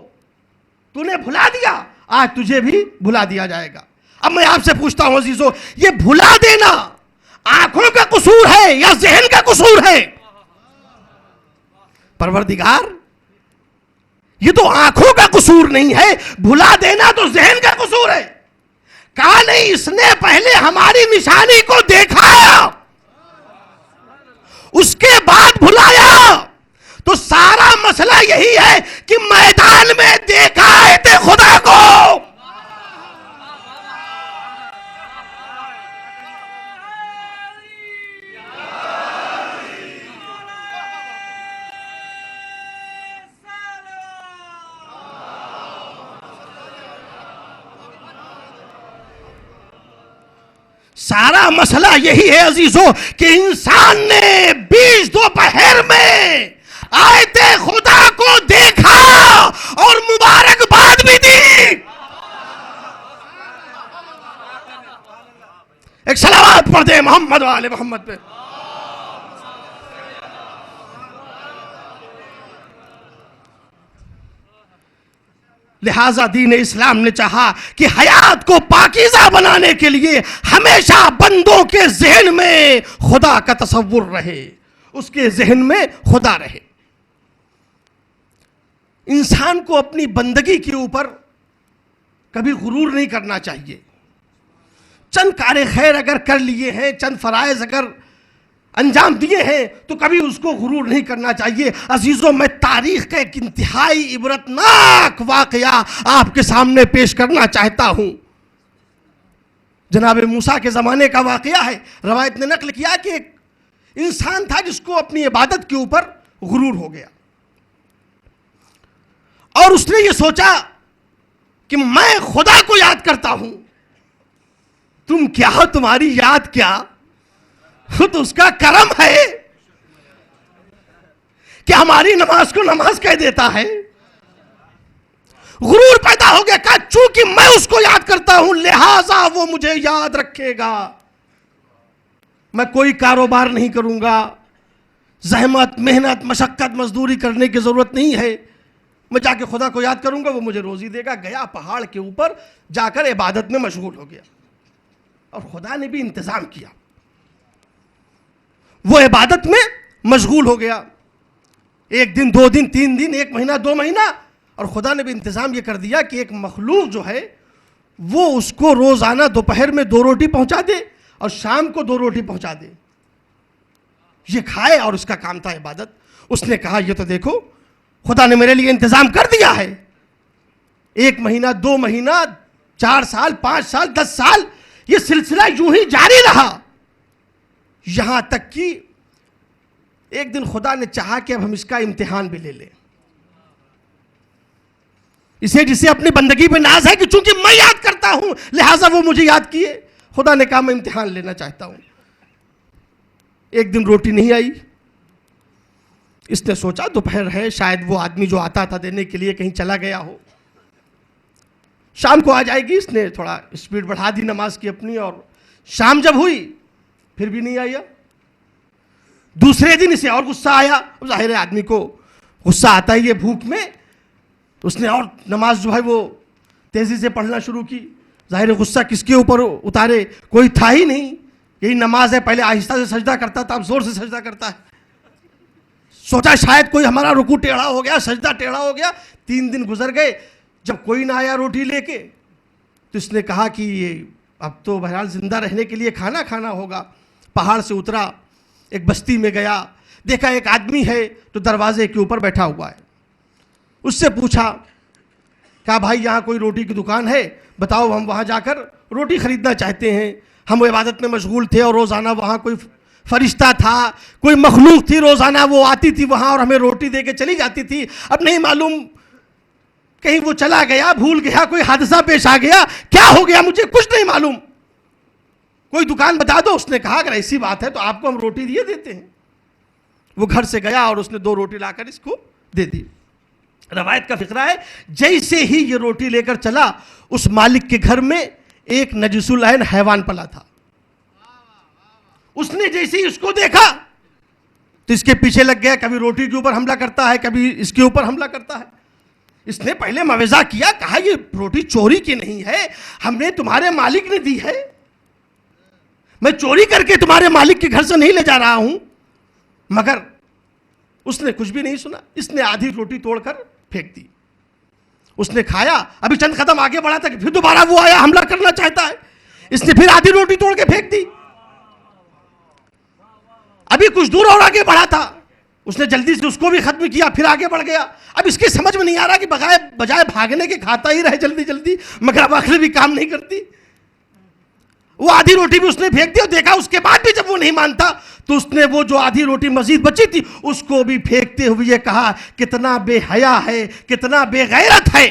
तूने भुला दिया, आज तुझे भी भुला दिया जाएगा। अब मैं आपसे पूछता हूं अजीजों, ये भुला देना आंखों का कसूर है या जहन का कसूर है? परवरदिगार, ये तो आंखों का कसूर नहीं है, भुला देना तो जहन का कसूर है। कहा नहीं, इसने पहले हमारी निशानी को देखा, उसके बाद भुलाया। तो सारा मसला यही है कि मैदान में देखा है ते खुदा को। सारा मसला यही है अजीजों कि इंसान ने 20 दोपहर में आयते खुदा को देखा और मुबारकबाद भी दी। एक सलावत पढ़ दे मोहम्मद वाले मोहम्मद पे। लिहाजा दीन इस्लाम ने चाहा कि हयात को पाकीज़ा बनाने के लिए हमेशा बंदों के जहन में खुदा का तसव्वुर रहे, उसके जहन में खुदा रहे। इंसान को अपनी बंदगी के ऊपर कभी गुरूर नहीं करना चाहिए। चंद कारे खैर अगर कर लिए हैं, चंद फराइज अगर अंजाम दिए हैं, तो कभी उसको गुरूर नहीं करना चाहिए। अजीजों, मैं तारीख का एक इंतहाई इबरतनाक वाकया आपके सामने पेश करना चाहता हूं। जनाब मूसा के ज़माने का वाकया है। रवायत ने नकल किया कि एक इंसान था जिसको अपनी इबादत के ऊपर गुरूर हो गया और उसने ये सोचा कि मैं खुदा को याद करता हूं। तुम क्या हो, तुम्हारी याद क्या, तो उसका करम है कि हमारी नमाज को नमाज कह देता है। गुरूर पैदा हो गया। कहा चूंकि मैं उसको याद करता हूं लिहाजा वो मुझे याद रखेगा। मैं कोई कारोबार नहीं करूंगा, जहमत मेहनत मशक्कत मजदूरी करने की जरूरत नहीं है, मैं जाके खुदा को याद करूंगा, वो मुझे रोजी देगा। गया पहाड़ के ऊपर जाकर इबादत में मशगूल हो गया और खुदा ने भी इंतजाम किया। वो इबादत में मशगूल हो गया। 1 दिन 2 दिन 3 दिन 1 महीना 2 महीना, और खुदा ने भी इंतजाम ये कर दिया कि एक मखलूक जो है वो उसको रोजाना दोपहर में 2 रोटी पहुंचा दे और शाम को 2 रोटी पहुंचा दे, ये खाए, और उसका काम था इबादत। उसने कहा ये तो देखो खुदा ने मेरे लिए इंतजाम कर दिया है। 1 महीना 2 महीना 4 साल 5 साल 10 साल ये सिलसिला यूं ही जारी रहा, यहां तक कि एक दिन खुदा ने चाहा कि अब हम इसका इम्तिहान भी ले लें। इसे जिसे अपनी बंदगी पे नाज है कि चूंकि मैं याद करता हूं लिहाजा वो मुझे याद किए, खुदा ने कहा मैं इम्तिहान लेना चाहता हूं। एक दिन रोटी नहीं आई। इसने सोचा दोपहर है, शायद वो आदमी जो आता था देने के लिए कहीं चला गया हो, शाम को आ जाएगी। इसने थोड़ा स्पीड बढ़ा दी नमाज की अपनी, और शाम जब हुई फिर भी नहीं आया। दूसरे दिन इसे और गुस्सा आया। जाहिर है आदमी को गुस्सा आता ही है भूख में, तो उसने और नमाज जो है वो तेजी से पढ़ना शुरू की। जाहिर है गुस्सा किसके ऊपर उतारे, कोई था ही नहीं। यही नमाज है, पहले आहिस्ता से सजदा करता था, अब जोर से सजदा करता है। सोचा शायद कोई हमारा रुकू टेढ़ा हो गया, सजदा टेढ़ा हो गया। 3 दिन गुजर गए, जब कोई ना आया रोटी लेके, तो इसने कहा कि ये अब तो बहरहाल जिंदा रहने के लिए खाना खाना होगा। पहाड़ से उतरा, एक बस्ती में गया, देखा एक आदमी है तो दरवाजे के ऊपर बैठा हुआ है। उससे पूछा, कहा भाई यहाँ कोई रोटी की दुकान है, बताओ हम वहाँ जाकर रोटी खरीदना चाहते हैं। हम वो इबादत में मशगूल थे और रोज़ाना वहाँ कोई फरिश्ता था, कोई मखलूक थी, रोज़ाना वो आती थी वहाँ और हमें रोटी दे के चली जाती थी। अब नहीं मालूम कहीं वो चला गया, भूल गया, कोई हादसा पेश आ गया, क्या हो गया मुझे कुछ नहीं मालूम। कोई दुकान बता दो। उसने कहा अगर ऐसी बात है तो आपको हम रोटी दिए देते हैं। वो घर से गया और उसने 2 रोटी लाकर इसको दे दी। रवायत का फिक्रा है, जैसे ही ये रोटी लेकर चला, उस मालिक के घर में एक नजिसुल ऐन हैवान पला था। उसने जैसे ही उसको देखा तो इसके पीछे लग गया, कभी रोटी के ऊपर हमला करता है, कभी इसके ऊपर हमला करता है। इसने पहले मवेजा किया, कहा ये रोटी चोरी की नहीं है, हमने तुम्हारे मालिक ने दी है, मैं चोरी करके तुम्हारे मालिक के घर से नहीं ले जा रहा हूं। मगर उसने कुछ भी नहीं सुना। इसने आधी रोटी तोड़कर फेंक दी। उसने खाया, अभी चंद कदम आगे बढ़ा था कि फिर दोबारा वो आया, हमला करना चाहता है। इसने फिर आधी रोटी तोड़ के फेंक दी। अभी कुछ दूर और आगे बढ़ा था, उसने जल्दी से उसको भी खत्म किया, फिर आगे बढ़ गया। अब इसके समझ में नहीं आ रहा कि बजाय भागने के खाता ही रहे जल्दी जल्दी, मगर अब आखिर भी काम नहीं करती। वो आधी रोटी भी उसने फेंक दी और देखा उसके बाद भी जब वो नहीं मानता तो उसने वो जो आधी रोटी मजीद बची थी उसको भी फेंकते हुए ये कहा, कितना बेहया है, कितना बेगैरत है।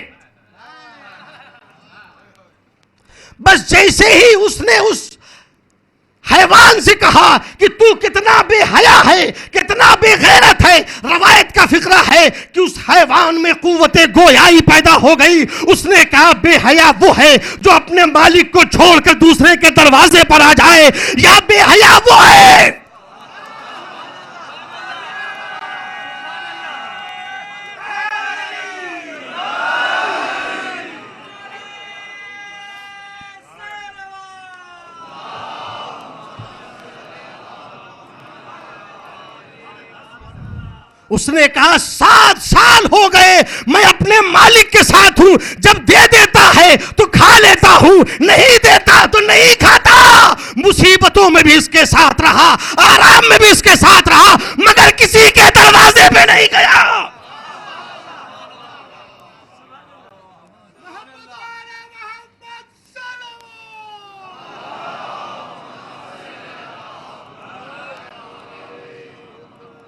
बस जैसे ही उसने उस हैवान से कहा कि तू कितना बेहया है, कितना बेगैरत है, रवायत का फिक्रा है कि उस हैवान में कुव्वते गोयाई पैदा हो गई। उसने कहा बेहया वो है जो अपने मालिक को छोड़कर दूसरे के दरवाजे पर आ जाए, या बेहया वो है उसने कहा 7 साल हो गए मैं अपने मालिक के साथ हूं, जब दे देता है तो खा लेता हूं, नहीं देता तो नहीं खाता। मुसीबतों में भी इसके साथ रहा, आराम में भी इसके साथ रहा, मगर किसी के दरवाजे पे नहीं गया।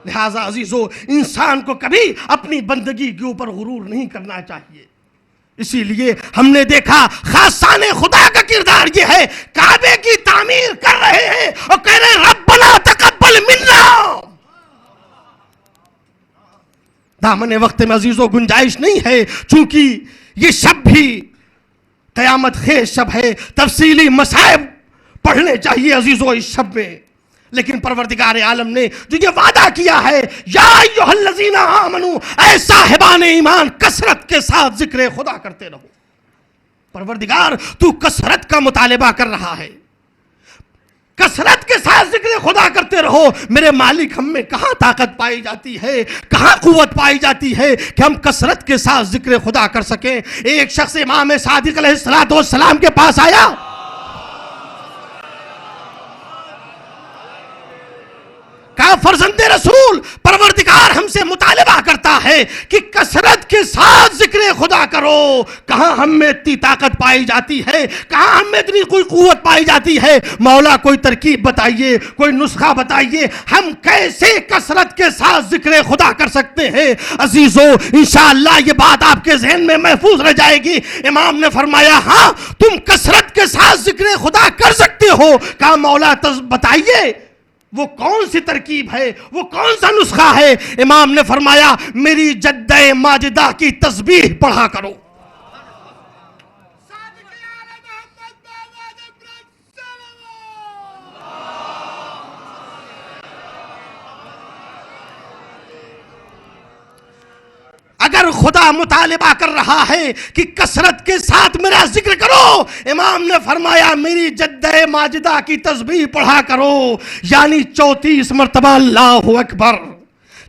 लिहाजा अजीजों, इंसान को कभी अपनी बंदगी के ऊपर गुरूर नहीं करना चाहिए। इसीलिए हमने देखा खासाने खुदा का किरदार ये है, काबे की तामीर कर रहे हैं और कह रहे हैं रब्बना तकब्बल मिन्ना। दामने वक्त में अजीजों गुंजाइश नहीं है, चूंकि ये शब भी कयामत खेज शब है, तफसीली मसाइब पढ़ने चाहिए अजीजों इस शब में। लेकिन परवरदिगार आलम ने जो ये वादा किया है, या अय्युहल्लज़ीना आमनू, ऐ साहिबान ईमान कसरत के साथ जिक्र खुदा करते रहो। परवरदिगार तू कसरत का मुतालिबा कर रहा है, कसरत के साथ जिक्र खुदा करते रहो। मेरे मालिक, हम में कहां ताकत पाई जाती है, कहां कुव्वत पाई जाती है कि हम कसरत के साथ जिक्र खुदा कर सकें। एक शख्स इमाम सादिक अलैहिस्सलाम के पास आया, कहा फर्जंदे रसूल, परवरदिगार हमसे मुतालिबा करता है कि कसरत के साथ जिक्र खुदा करो। कहां हम में इतनी ताकत पाई जाती है, कहां हम में इतनी कोई कुव्वत पाई जाती है। मौला कोई तरकीब बताइए, कोई नुस्खा बताइए, हम कैसे कसरत के साथ जिक्र खुदा कर सकते हैं। अजीजों, इंशाअल्लाह ये बात आपके जहन में महफूज रह जाएगी। इमाम ने फरमाया हाँ तुम कसरत के साथ जिक्र खुदा कर सकते हो। कहा मौला बताइए वो कौन सी तरकीब है, वो कौन सा नुस्खा है। इमाम ने फरमाया मेरी जद्दे माजिदा की तस्बीह पढ़ा करो। अगर खुदा मुतालिबा कर रहा है कि कसरत के साथ मेरा जिक्र करो, इमाम ने फरमाया मेरी जद्दे माजिदा की तस्बीह पढ़ा करो, यानी 34 मरतबा अल्लाहु अकबर,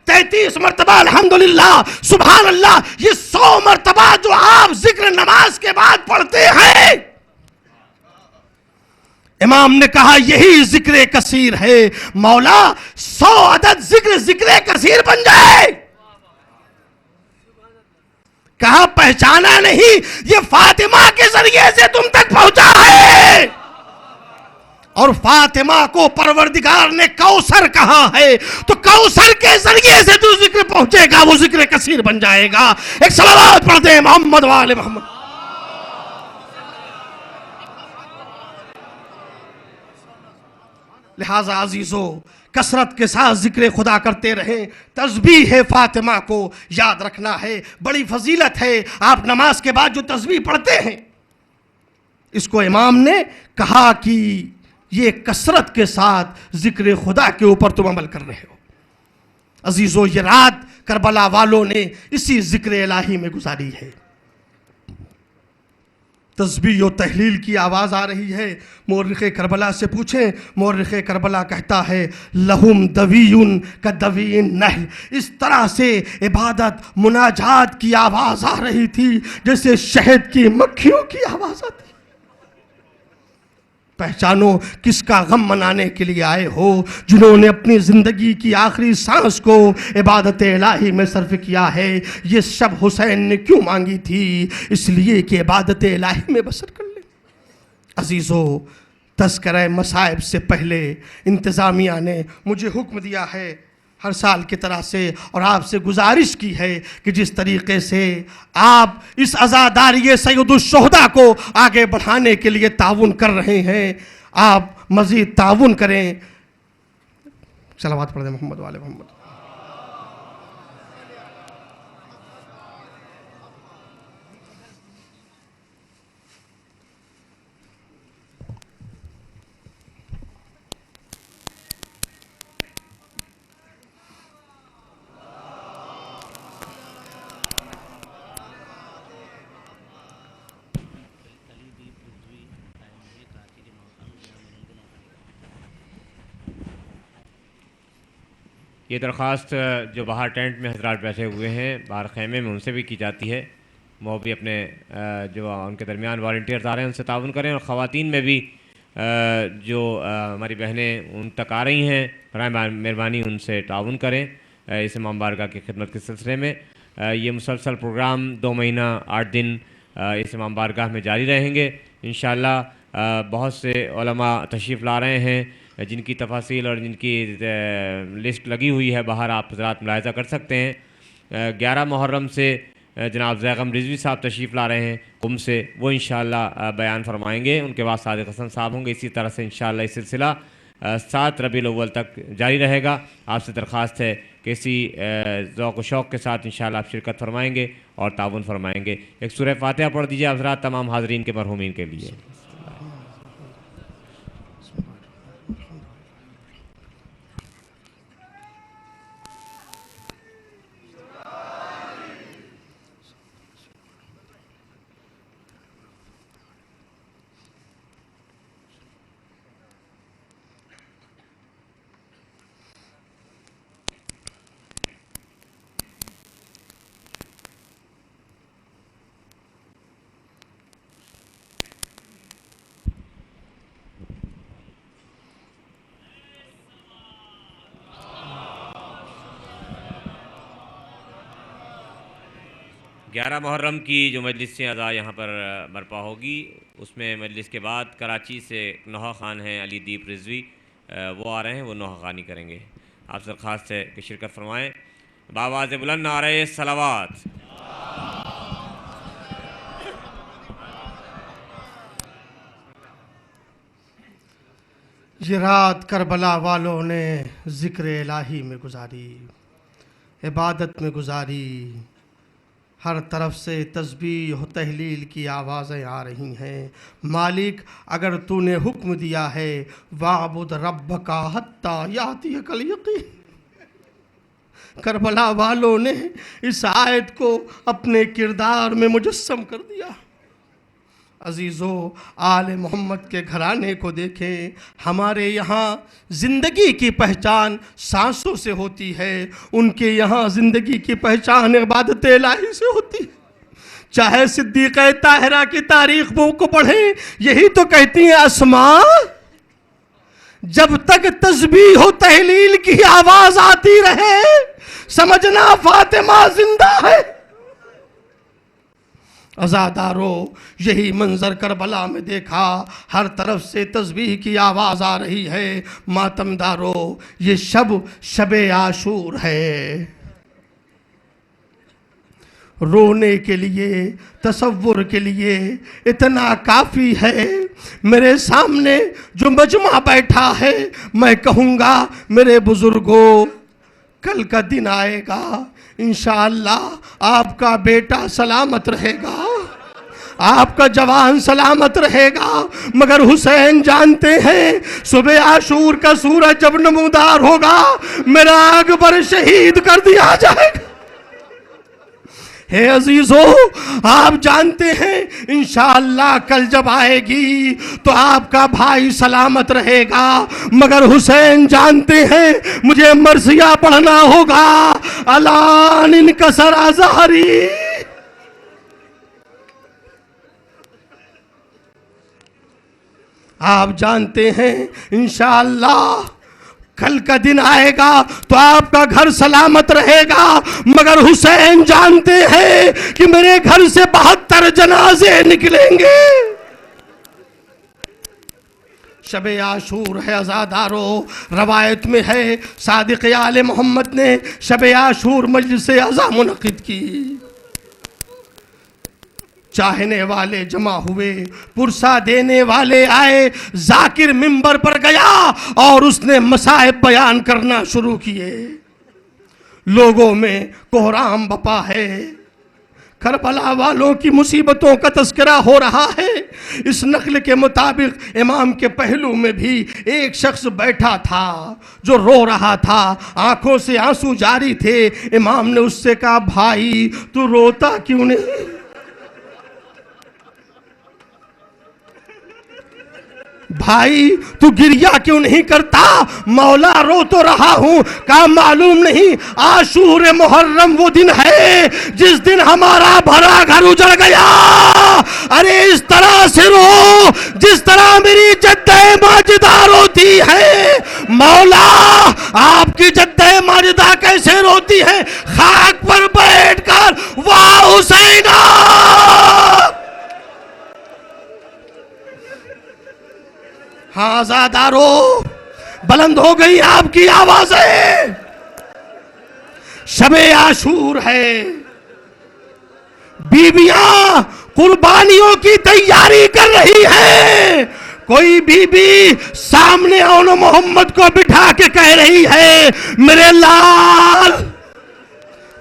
33 मरतबा अल्हम्दुलिल्लाह, सुभान अल्लाह। ये 100 मरतबा जो आप जिक्र नमाज के बाद पढ़ते हैं, इमाम ने कहा यही जिक्र कसीर है। मौला 100 अदद जिक्र कसीर बन जाए। कहा पहचाना नहीं, ये फातिमा के जरिए से तुम तक पहुंचा है। और फातिमा को परवरदिगार ने कौसर कहा है, तो कौसर के जरिए से जो जिक्र पहुंचेगा वो जिक्र कसीर बन जाएगा। एक सलावत पढ़ दे मोहम्मद वाले मोहम्मद। लिहाजा अजीजों, कसरत के साथ जिक्र खुदा करते रहें। तस्बीह है फातिमा को याद रखना है, बड़ी फजीलत है। आप नमाज के बाद जो तस्बीह पढ़ते हैं, इसको इमाम ने कहा कि ये कसरत के साथ जिक्र खुदा के ऊपर तुम अमल कर रहे हो। अजीजों, ये रात करबला वालों ने इसी जिक्र इलाही में गुजारी है। तस्बीह और तहलील की आवाज़ आ रही है। मौरिख़ करबला से पूछें, मौरिख़ करबला कहता है लहुम दवीयुन का दवीन नहल। इस तरह से इबादत मुनाजात की आवाज़ आ रही थी जैसे शहद की मक्खियों की आवाज़ आती। पहचानो किसका गम मनाने के लिए आए हो, जिन्होंने अपनी ज़िंदगी की आखिरी सांस को इबादत इलाही में सर्फ किया है। ये शब हुसैन ने क्यों मांगी थी? इसलिए कि इबादत इलाही में बसर कर ले। अजीज़ों, तज़किरा मसाइब से पहले इंतज़ामिया ने मुझे हुक्म दिया है हर साल की तरह से, और आपसे गुजारिश की है कि जिस तरीके से आप इस अज़ादारी सैयदुश्शुहदा को आगे बढ़ाने के लिए ताउन कर रहे हैं, आप मज़ीद ताउन करें। सलावत पढ़ दें मोहम्मद वाले मोहम्मद। ये दरख्वास्त जो बाहर टेंट में हजरात बैठे हुए हैं, बाहर ख़ैमे में, उनसे भी की जाती है। वो भी अपने जो उनके दरमियान वॉल्टियर्स आ रहे हैं उनसे ताउन करें, और ख़वातीन में भी जो हमारी बहनें उन तक आ रही हैं, बराए मेहरबानी उनसे ताउन करें इस इमाम बारगाह की खिदमत के सिलसिले में। ये मुसलसल प्रोग्राम 2 महीना 8 दिन इस इमाम बारगाह में जारी रहेंगे इंशाअल्लाह। बहुत से उलमा तशरीफ़ ला रहे हैं जिनकी तफासील और जिनकी लिस्ट लगी हुई है बाहर, आप हज़रात मुलाहिज़ा कर सकते हैं। 11 मुहर्रम से जनाब ज़ैगम रिजवी साहब तशरीफ़ ला रहे हैं कुम से, वो इंशाअल्लाह बयान फरमाएंगे। उनके बाद सादिक हसन साहब होंगे। इसी तरह से इंशाअल्लाह ये सिलसिला 7 रबीउल अव्वल तक जारी रहेगा। आपसे दरख्वास्त है कि इसी ज़ौक़ व शौक़ के साथ इंशाअल्लाह आप शिरकत फरमाएँगे और ताउन फरमाएँगे। एक सूरह फ़ातिहा पढ़ दीजिए आप हज़रात तमाम हाज़रीन के मरहूमीन के लिए। ग्यारह मुहर्रम की जो मजलिस अज़ा यहाँ पर बरपा होगी, उसमें मजलिस के बाद कराची से नोहा ख़ान हैं अली दीप रिजवी, वो आ रहे हैं, वो नोहा ख़ानी करेंगे। आपसे दरख्वास्त है कि शिरकत फरमाएँ। बावाज़ बुलंद नारे सलावात। ये रात करबला वालों ने ज़िक्र इलाही में गुजारी, इबादत में गुजारी। हर तरफ से तस्बीह व तहलील की आवाज़ें आ रही हैं। मालिक, अगर तूने हुक्म दिया है वाबुद रब्बका हत्ता यातियकल यकीन, करबला वालों ने इस आयत को अपने किरदार में मुजस्सम कर दिया। अजीज़ों, आले मोहम्मद के घराने को देखें। हमारे यहाँ ज़िंदगी की पहचान सांसों से होती है, उनके यहाँ ज़िंदगी की पहचान इबादत इलाही से होती है। चाहे सिद्दीक़ा ताहिरा की तारीख़ को पढ़ें, यही तो कहती हैं अस्मा, जब तक तस्बीह हो तहलील की आवाज़ आती रहे समझना फातिमा जिंदा है। अज़ादारों, यही मंजर करबला में देखा, हर तरफ से तस्बीह की आवाज़ आ रही है। मातमदारों, ये शब आशूर है। रोने के लिए, तसव्वुर के लिए इतना काफ़ी है। मेरे सामने जो मजमा बैठा है, मैं कहूँगा मेरे बुज़ुर्गों, कल का दिन आएगा, इंशाअल्लाह आपका बेटा सलामत रहेगा, आपका जवान सलामत रहेगा। मगर हुसैन जानते हैं, सुबह आशूर का सूरज जब नमूदार होगा, मेरा अकबर शहीद कर दिया जाएगा। हे अजीजों, आप जानते हैं इंशाअल्लाह कल जब आएगी तो आपका भाई सलामत रहेगा। मगर हुसैन जानते हैं मुझे मरसिया पढ़ना होगा। अलान इनकसर अज़हरी, आप जानते हैं इंशाअल्लाह कल का दिन आएगा तो आपका घर सलामत रहेगा। मगर हुसैन जानते हैं कि मेरे घर से 72 जनाजे निकलेंगे। शबे आशूर है अज़ादारों, रवायत में है सादिक़ आले मोहम्मद ने शबे आशूर मजलिस अज़ा मुनक़िद की। चाहने वाले जमा हुए, पुरसा देने वाले आए, जाकिर मिंबर पर गया और उसने मसाइब बयान करना शुरू किए। लोगों में कोहराम बपा है, करबला वालों की मुसीबतों का तस्करा हो रहा है। इस नकल के मुताबिक इमाम के पहलू में भी एक शख्स बैठा था जो रो रहा था, आंखों से आंसू जारी थे। इमाम ने उससे कहा, भाई तू रोता क्यों नहीं? भाई तू गिरिया क्यों नहीं करता? मौला रो तो रहा हूं। का मालूम नहीं आशूर मुहर्रम वो दिन है जिस दिन हमारा भरा घर उजड़ गया। अरे इस तरह से रो जिस तरह मेरी जद्दे माजिदा रोती है। मौला आपकी जद्दे माजिदा कैसे रोती है? खाक पर बैठकर वाह हुसैना। हाँ आज़ादारों, बुलंद हो गई आपकी आवाजें। शबे आशूर है, बीबियां कुर्बानियों की तैयारी कर रही है। कोई बीबी सामने औनो मोहम्मद को बिठा के कह रही है, मेरे लाल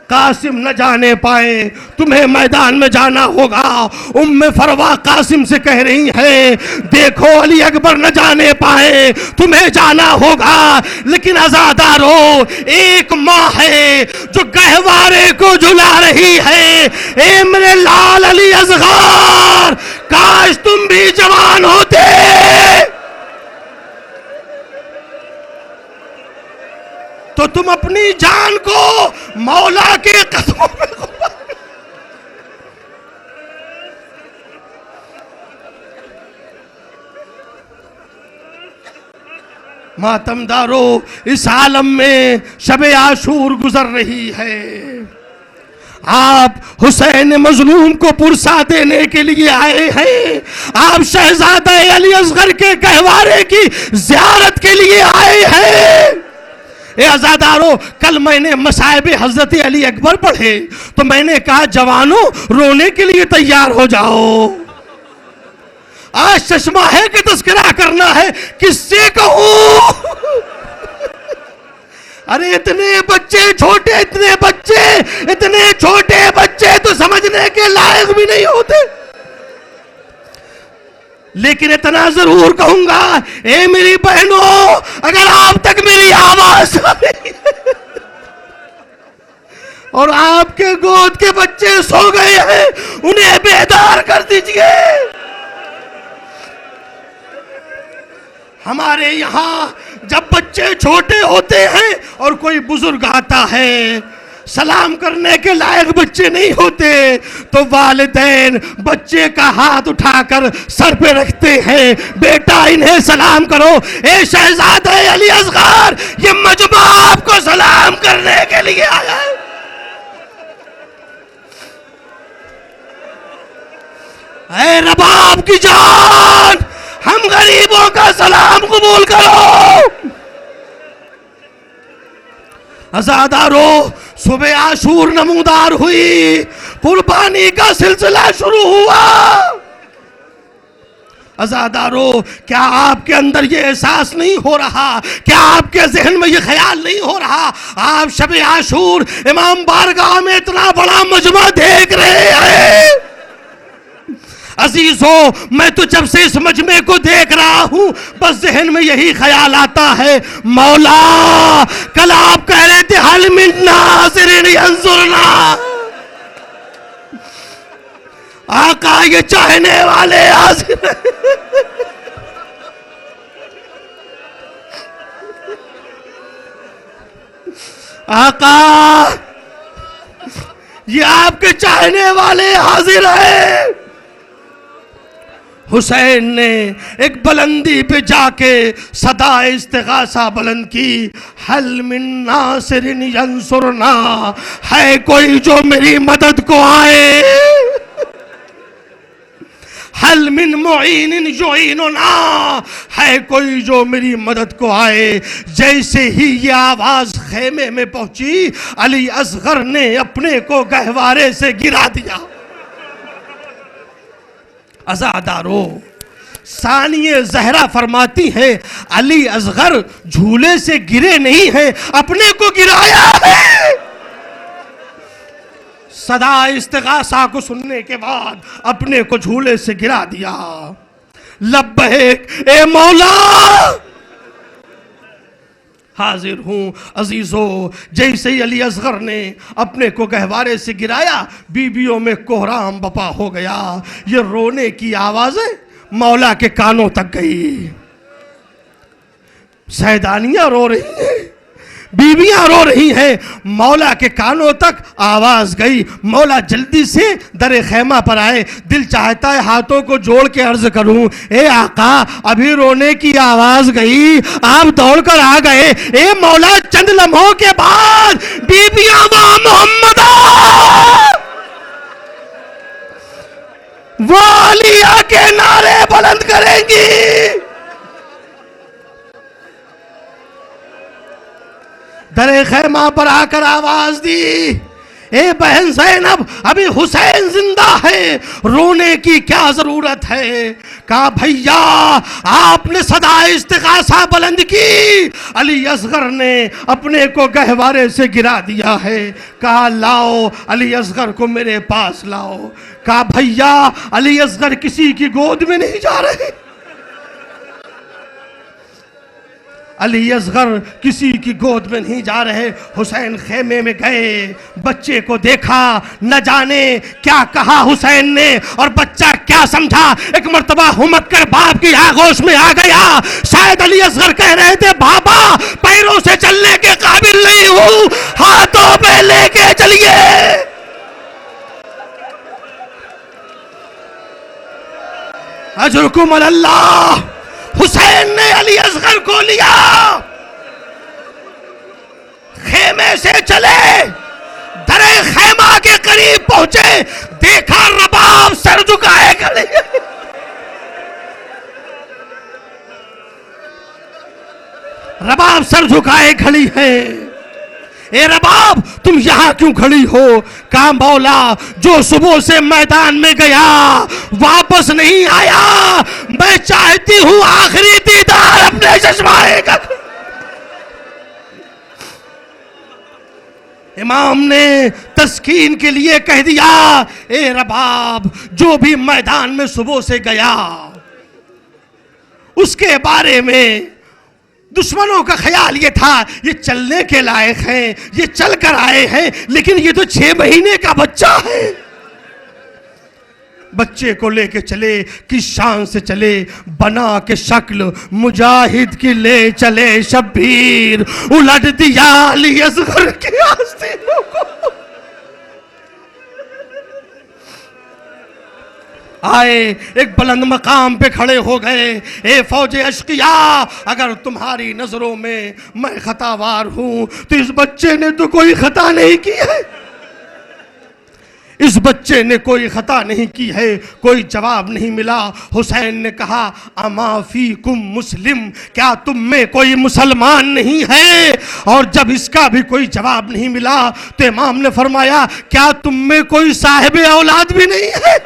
कासिम न जाने पाए, तुम्हें मैदान में जाना होगा। उम्मे फरवा कासिम से कह रही है, देखो अली अकबर न जाने पाए, तुम्हें जाना होगा। लेकिन अज़ादारों, एक माँ है जो गहवारे को झुला रही है। ए मेरे लाल अली असगर, काश तुम भी जवान होते। तो तुम अपनी जान को मौला के कदमों में मातमदारों, इस आलम में शबे आशूर गुजर रही है। आप हुसैन मजलूम को पुरसा देने के लिए आए हैं। आप शहजादा अली असगर के गहवारे की ज़ियारत के लिए आए हैं। ए अज़ादारों, कल मैंने मसाइब हजरत अली अकबर पढ़े तो मैंने कहा, जवानों रोने के लिए तैयार हो जाओ। आज चश्मा है कि तस्करा करना है, किससे कहूं? अरे इतने बच्चे छोटे, इतने छोटे बच्चे तो समझने के लायक भी नहीं होते। लेकिन इतना जरूर कहूंगा, ए मेरी बहनों, अगर आप तक मेरी आवाज और आपके गोद के बच्चे सो गए हैं, उन्हें बेदार कर दीजिए। हमारे यहाँ जब बच्चे छोटे होते हैं और कोई बुजुर्ग आता है, सलाम करने के लायक बच्चे नहीं होते, तो वालिदैन बच्चे का हाथ उठाकर सर पे रखते हैं, बेटा इन्हें सलाम करो। ए शहजादे अली असगर, ये मजमा आपको सलाम करने के लिए आया है। ऐ रबाब की जान, हम गरीबों का सलाम कबूल करो। अज़ादारो, सुबह आशूर नमूदार हुई, कुर्बानी का सिलसिला शुरू हुआ। अज़ादारो, क्या आपके अंदर ये एहसास नहीं हो रहा, क्या आपके जहन में ये ख्याल नहीं हो रहा, आप शब आशूर इमाम बारगाह में इतना बड़ा मजमा देख रहे हैं। अजीजों, मैं तो जब से इस मजमे को देख रहा हूं बस जहन में यही ख्याल आता है, मौला कल आप कह रहे थे हल मिन नासिरिन यंसुरना, आका ये चाहने वाले हाजिर हैं। आका ये आपके चाहने वाले हाजिर हैं। हुसैन ने एक बुलंदी पे जाके सदा इस्तिगासा बुलंद की, हल मिन नासिरिन यंसुरना, है कोई जो मेरी मदद को आए, हल मिन मुईनिन युईनुना, है कोई जो मेरी मदद को आए। जैसे ही ये आवाज खेमे में पहुंची, अली असगर ने अपने को गहवारे से गिरा दिया। अज़ादारो, सानिए ज़हरा फरमाती है, अली असगर झूले से गिरे नहीं हैं, अपने को गिराया है। सदा इस्तिगासा को सुनने के बाद अपने को झूले से गिरा दिया। लब्बैक ए मौला, हाजिर हूं। अजीजों, जैसे ही अली असगर ने अपने को गहवारे से गिराया, बीबियों में कोहराम बपा हो गया। ये रोने की आवाजें मौला के कानों तक गई। सैदानियां रो रही हैं, बीबियां रो रही हैं, मौला के कानों तक आवाज गई। मौला जल्दी से दरे खैमा पर आए। दिल चाहता है हाथों को जोड़ के अर्ज करूं, ए आका अभी रोने की आवाज गई, आप दौड़कर आ गए। ए मौला, चंद लम्हों के बाद बीबियां मां मोहम्मदा वालिया के नारे बुलंद करेंगी। दरे खैमा पर आकर आवाज दी, ए बहन ज़ैनब, अभी हुसैन जिंदा है, रोने की क्या जरूरत है। कहा भैया आपने सदा इस्तिगासा बुलंद की, अली असगर ने अपने को गहवारे से गिरा दिया है। कहा लाओ अली असगर को मेरे पास लाओ। कहा भैया अली असगर किसी की गोद में नहीं जा रहे, अली असगर किसी की गोद में नहीं जा रहे। हुसैन खेमे में गए, बच्चे को देखा, न जाने क्या कहा हुसैन ने और बच्चा क्या समझा। एक मर्तबा हुमक कर बाप की आगोश में आ गया। शायद अली असगर कह रहे थे, बाबा पैरों से चलने के काबिल नहीं हूं, हाथों पे लेके चलिए। अजरुकुम अल्लाह। हुसैन ने अली असगर को लिया, खेमे से चले, दरे खेमा के करीब पहुंचे, देखा रबाब सर झुकाए खड़ी है। रबाब सर झुकाए खड़ी है। ए रबाब तुम यहां क्यों खड़ी हो? कहा मौला जो सुबह से मैदान में गया वापस नहीं आया, मैं चाहती हूं आखिरी दीदार अपने चश्माए का। इमाम ने तस्कीन के लिए कह दिया, ए रबाब जो भी मैदान में सुबह से गया उसके बारे में दुश्मनों का ख्याल ये था ये चलने के लायक हैं, ये चल कर आए हैं, लेकिन ये तो 6 महीने का बच्चा है। बच्चे को लेके चले, किस शान से चले, बना के शक्ल मुजाहिद की ले चले शब्बीर, उलट दिया अली असगर की आस्तीनों को। आए एक बुलंद मकाम पे खड़े हो गए। ए फौज अश्किया, अगर तुम्हारी नजरों में मैं खतावार हूं तो इस बच्चे ने तो कोई खता नहीं की है। इस बच्चे ने कोई खता नहीं की है। कोई जवाब नहीं मिला। हुसैन ने कहा, अमाफी कुम मुस्लिम, क्या तुम में कोई मुसलमान नहीं है? और जब इसका भी कोई जवाब नहीं मिला तो इमाम ने फरमाया, क्या तुम में कोई साहिब औलाद भी नहीं है?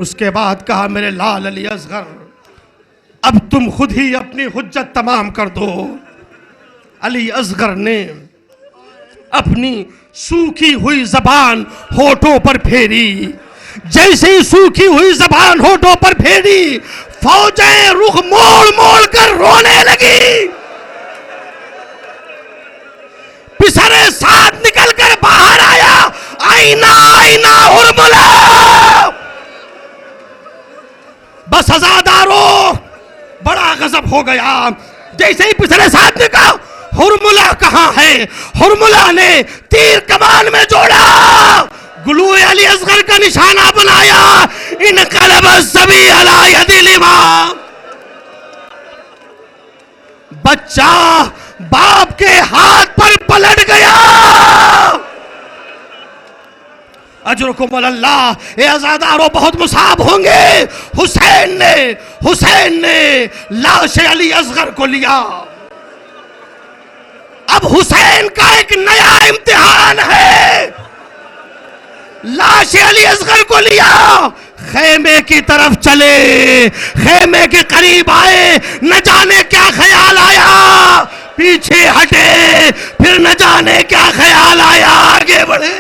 उसके बाद कहा, मेरे लाल अली असगर, अब तुम खुद ही अपनी हुज्जत तमाम कर दो। अली असगर ने अपनी सूखी हुई जबान होठों पर फेरी। जैसे ही सूखी हुई जबान होठों पर फेरी, फौजें रुख मोड़ मोड़ कर रोने लगी। पिसरे साथ निकल कर बाहर आया, आईना आईना हुरमुला। बस अज़ादारों, बड़ा गजब हो गया। जैसे ही पिछले साथ ने कहा, हुरमुला कहां है? हुरमुला ने तीर कमान में जोड़ा, गुलूए अली असगर का निशाना बनाया। इन कलब सभी अला यदिल इमाम। बच्चा बाप के हाथ पर पलट गया। अजरुकुम अल्लाह। ए अज़ादारों, बहुत मुसाब होंगे। हुसैन ने लाश अली असगर को लिया। अब हुसैन का एक नया इम्तिहान है। लाश अली असगर को लिया, खेमे की तरफ चले। खेमे के करीब आए, न जाने क्या ख्याल आया, पीछे हटे, फिर न जाने क्या ख्याल आया, आगे बढ़े।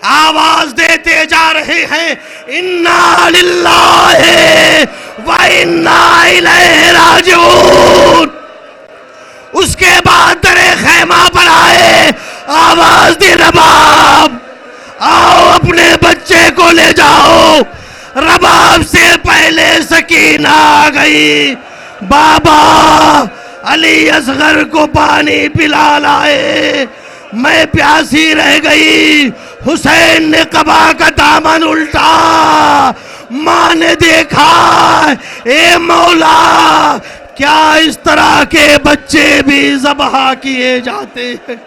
आवाज देते जा रहे हैं, इन्ना लिल्लाहि व इन्ना इलैहि राजिऊन। उसके बाद दरे खैमा पर आए, आवाज दी, रबाब आओ अपने बच्चे को ले जाओ। रबाब से पहले सकीना आ गई। बाबा अली असगर को पानी पिला लाए, मैं प्यासी रह गई। हुसैन ने कबा का दामन उल्टा। मां ने देखा, ए मौला, क्या इस तरह के बच्चे भी ज़बह किए जाते हैं?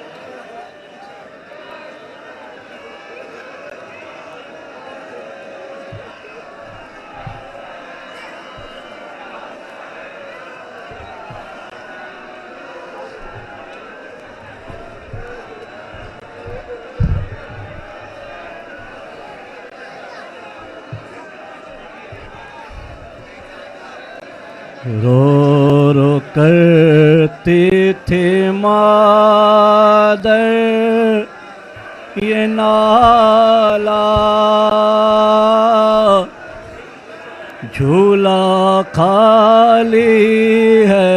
रो रो करती थी मादर ये नाला, झूला खाली है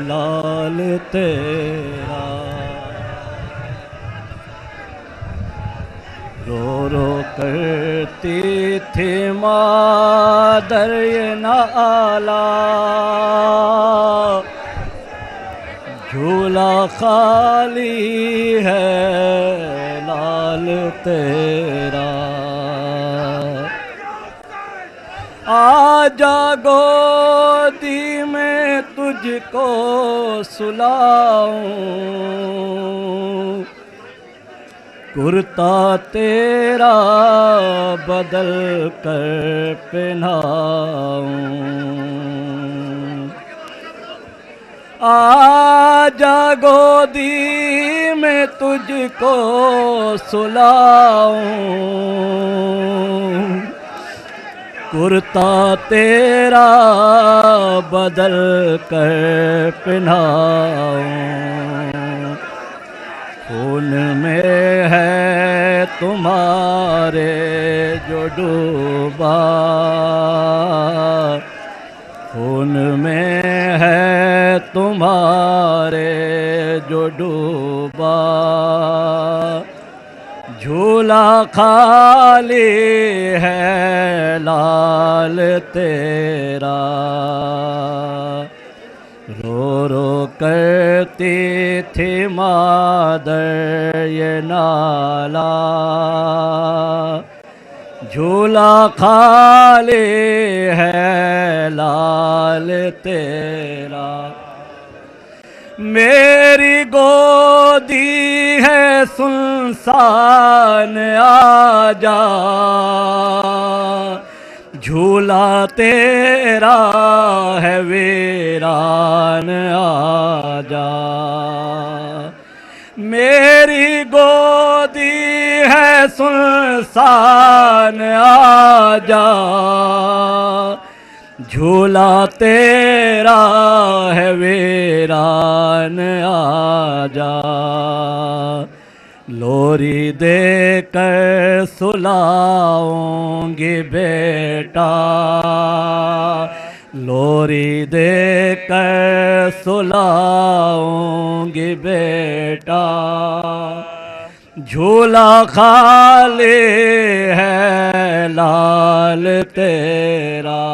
लाल तेरा। रो रो करती थी मादर ये नाला, झूला खाली है लाल तेरा। आजा गोदी में तुझको सुलाऊं, कुर्ता तेरा बदल कर पहनाऊं। आजा गोदी में तुझको सुलाऊं, कुर्ता तेरा बदल कर पहनाऊं। खून में है तुम्हारे जो डूबा, खून में है तुम्हारे जो डूबा। झूला खाली है लाल तेरा। रो रो करती थी मादर ये नाला, झूला खाली है लाल तेरा। मेरी गोदी है सुनसान आजा, झूला तेरा है वीरान आजा। मेरी गोदी है सुनसान आजा, झूला तेरा है वीरान आजा। लोरी देकर सुलाऊंगी बेटा, लोरी देकर सुलाऊंगी बेटा। झूला खाली है लाल तेरा,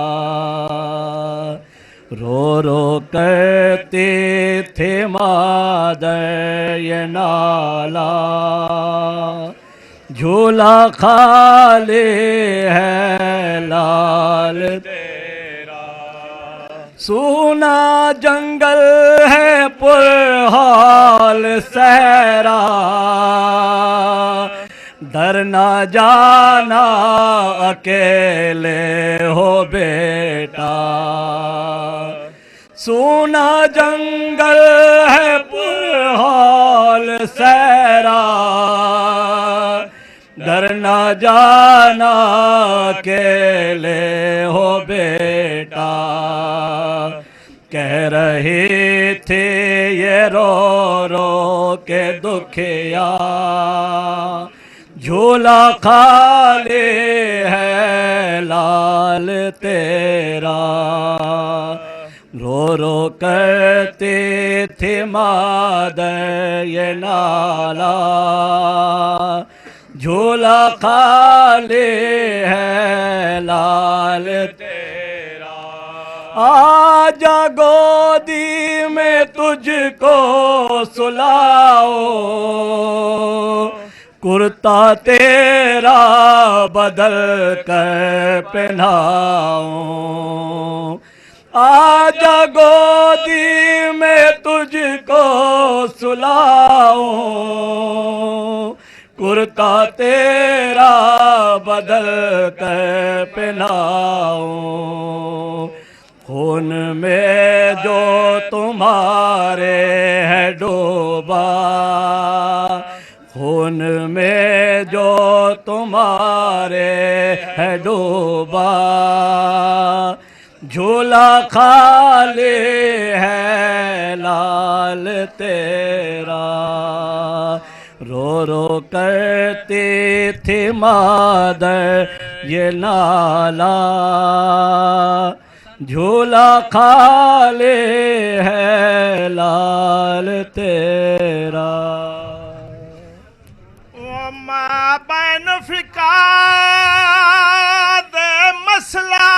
रो रो करती थी मादर ये नाला। झूला खाली है लाल तेरा, सूना जंगल है पुरहाल सहरा। डर ना जाना अकेले हो बेटा, सूना जंगल है पुरहाल सहरा। डर ना जाना अकेले हो बेटा। कह रही थी ये रो रो के दुखिया, झूला खाली है लाल तेरा। रो रो करती थी मादर ये नाला, झूला खाली है लाल तेरा। आजा गोदी में तुझको सुलाओ, कुर्ता तेरा बदल कर पहनाऊं। आजा गोदी में तुझको सुलाऊं, कुर्ता तेरा बदल कर पहनाऊं। खून में जो तुम्हारे है डूबा, खून में जो तुम्हारे है डूबा। झूला खाली है लाल तेरा, रो रो करती थी मादर ये नाला। झूला खाली है लाल तेरा। बैन फिका दे मसला